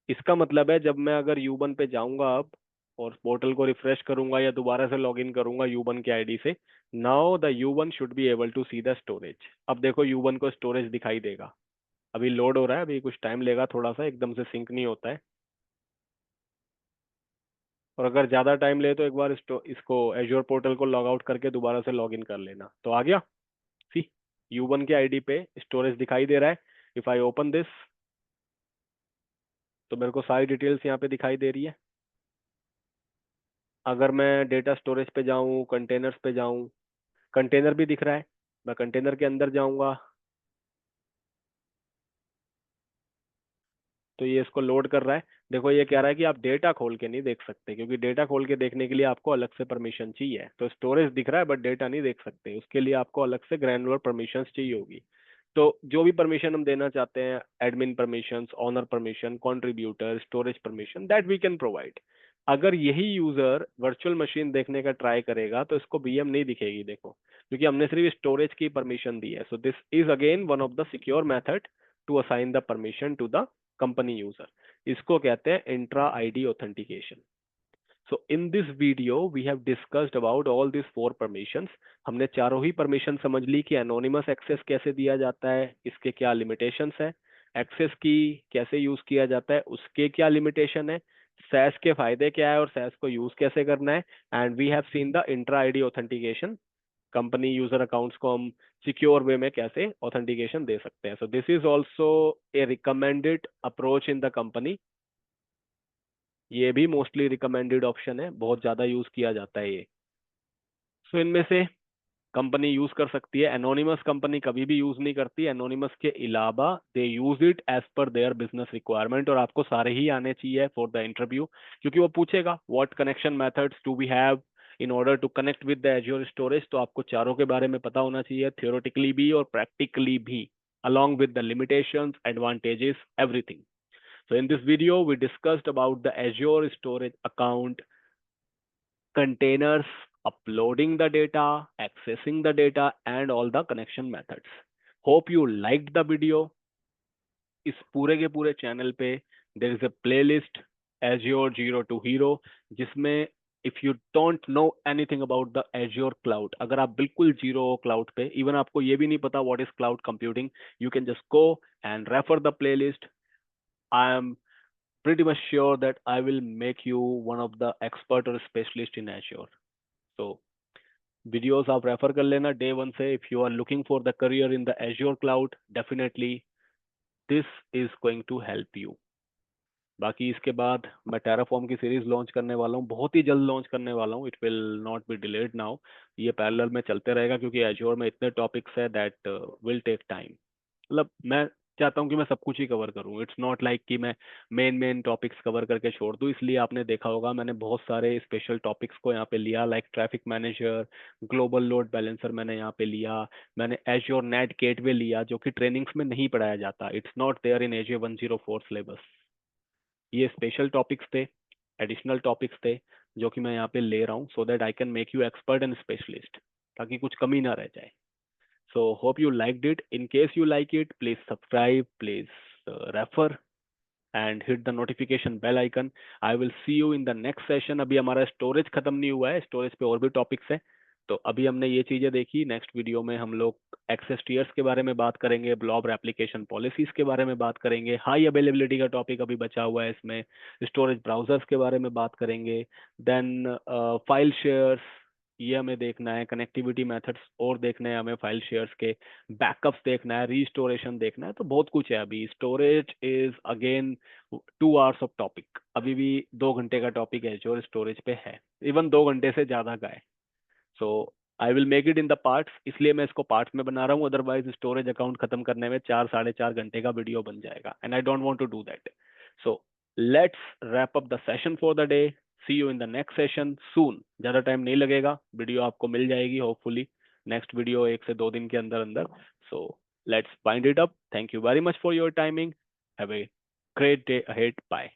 Speaker 1: इसका मतलब है जब मैं अगर U1 पे जाऊंगा अब और पोर्टल को रिफ्रेश करूंगा या दोबारा से लॉगिन करूंगा U1 के आईडी से, now the U1 should be able to see the storage. अब देखो U1 को स्टोरेज दिखाई देगा। अभी लोड हो रहा है, अभी कुछ टाइम लेगा थोड़ा सा, एकदम से सिंक नहीं होता है। और अगर ज्यादा टाइम ले तो एक बार इसको एज्योर पोर्टल को लॉग आउट करके दोबारा से लॉग इन कर लेना। तो आ गया। सी, U1 के आईडी पे स्टोरेज दिखाई दे रहा है। इफ आई ओपन दिस तो मेरे को सारी डिटेल्स यहाँ पे दिखाई दे रही है। अगर मैं डेटा स्टोरेज पे जाऊँ, कंटेनर्स पे जाऊँ, कंटेनर भी दिख रहा है। मैं कंटेनर के अंदर जाऊंगा तो ये इसको लोड कर रहा है। देखो ये कह रहा है कि आप डेटा खोल के नहीं देख सकते, क्योंकि डेटा खोल के देखने के लिए आपको अलग से परमिशन चाहिए। तो स्टोरेज दिख रहा है बट डेटा नहीं देख सकते, उसके लिए आपको अलग से ग्रैनुलर परमिशंस चाहिए होगी। तो जो भी परमिशन हम देना चाहते हैं, admin permissions, owner permission, contributor, storage permission, that we can provide. अगर यही यूजर वर्चुअल मशीन देखने का ट्राई करेगा तो इसको VM नहीं दिखेगी, देखो, क्योंकि हमने सिर्फ स्टोरेज की परमिशन दी है। So this is again one of the secure method to assign the permission to the company user. इसको कहते हैं Entra ID authentication. So in this video we have discussed about all this 4 permissions. हमने चारों ही परमिशन समझ ली कि एनोनिमस एक्सेस कैसे दिया जाता है, इसके क्या लिमिटेशंस है, एक्सेस की कैसे यूज किया जाता है उसके क्या लिमिटेशन है, सैस के फायदे क्या है और सैस को यूज कैसे करना है। And we have seen the Entra ID authentication, company user accounts को हम सिक्योर वे में कैसे ऑथेंटिकेशन दे सकते हैं। सो this is also a recommended approach in the company. ये भी मोस्टली रिकमेंडेड ऑप्शन है, बहुत ज्यादा यूज किया जाता है ये। सो इनमें से कंपनी यूज कर सकती है। एनोनिमस कंपनी कभी भी यूज नहीं करती। एनोनिमस के अलावा they use it as per their business requirement, और आपको सारे ही आने चाहिए फॉर द इंटरव्यू, क्योंकि वो पूछेगा what connection methods do we have in order to connect with the Azure storage. तो आपको चारों के बारे में पता होना चाहिए, थियोरेटिकली भी और प्रैक्टिकली भी, along with the limitations, advantages, everything. So in this video, we discussed about the Azure Storage Account, containers, uploading the data, accessing the data, and all the connection methods. Hope you liked the video. इस पूरे के पूरे चैनल पे there is a playlist Azure Zero to Hero, जिसमें if you don't know anything about the Azure cloud, अगर आप बिल्कुल जीरो हो क्लाउड पे, इवन आपको ये भी नहीं पता what is cloud computing, you can just go and refer the playlist. I am pretty much sure that I will make you one of the expert or specialist in Azure. So videos आप रेफर कर लेना day one से. If you are looking for the career in the Azure cloud, definitely this is going to help you. बाकी इसके बाद मैं टेराफॉर्म की सीरीज लॉन्च करने वाला हूँ, बहुत ही जल्द लॉन्च करने वाला हूँ. It will not be delayed now. ये पैरेलल में चलते रहेगा क्योंकि एज्योर में इतने टॉपिक्स है दैट विल टेक टाइम. मतलब मैं चाहता हूँ कि मैं सब कुछ ही कवर करूँ. इट्स नॉट लाइक कि मैं मेन मेन टॉपिक्स कवर करके छोड़ दूँ. इसलिए आपने देखा होगा मैंने बहुत सारे स्पेशल टॉपिक्स को यहाँ पे लिया, like traffic manager, global load balancer मैंने यहाँ पे लिया, मैंने एज्योर नेट गेटवे लिया जो कि ट्रेनिंग्स में नहीं पढ़ाया जाता. It's not there in AZ 104 syllabus. ये स्पेशल टॉपिक्स थे, एडिशनल टॉपिक्स थे जो कि मैं यहाँ पे ले रहा हूँ so that I can make you expert and specialist, ताकि कुछ कमी ना रह जाए. So hope you liked it. In case you like it, please subscribe, please refer and hit the notification bell icon. I will see you in the next session. अभी हमारा स्टोरेज खत्म नहीं हुआ है, स्टोरेज पे और भी टॉपिक्स हैं. तो अभी हमने ये चीजें देखी. नेक्स्ट वीडियो में हम लोग एक्सेस टीयर्स के बारे में बात करेंगे, ब्लॉब एप्लीकेशन पॉलिसीज के बारे में बात करेंगे, हाई अवेलेबिलिटी का टॉपिक अभी बचा हुआ है इसमें, स्टोरेज ब्राउजर्स के बारे में बात करेंगे, देन फाइल शेयर्स, ये हमें देखना है, कनेक्टिविटी मेथड्स और देखने हैं हमें फाइल शेयर्स के, बैकअप्स देखना है, रीस्टोरेशन देखना है. तो बहुत कुछ है. अभी storage is again 2 hours of topic, अभी भी 2 घंटे का टॉपिक है जो स्टोरेज पे है, इवन 2 घंटे से ज्यादा का है. So I will make it in the parts, इसलिए मैं इसको पार्ट्स में बना रहा हूँ. अदरवाइज स्टोरेज अकाउंट खत्म करने में 4 साढ़े 4 घंटे का वीडियो बन जाएगा and I don't want to do that. So let's wrap up the session for the day. See you in the next session soon. ज्यादा टाइम नहीं लगेगा, वीडियो आपको मिल जाएगी होपफुली. नेक्स्ट वीडियो 1 से 2 दिन के अंदर अंदर. So let's bind it up. Thank you very much for your timing. Have a great day ahead. Bye.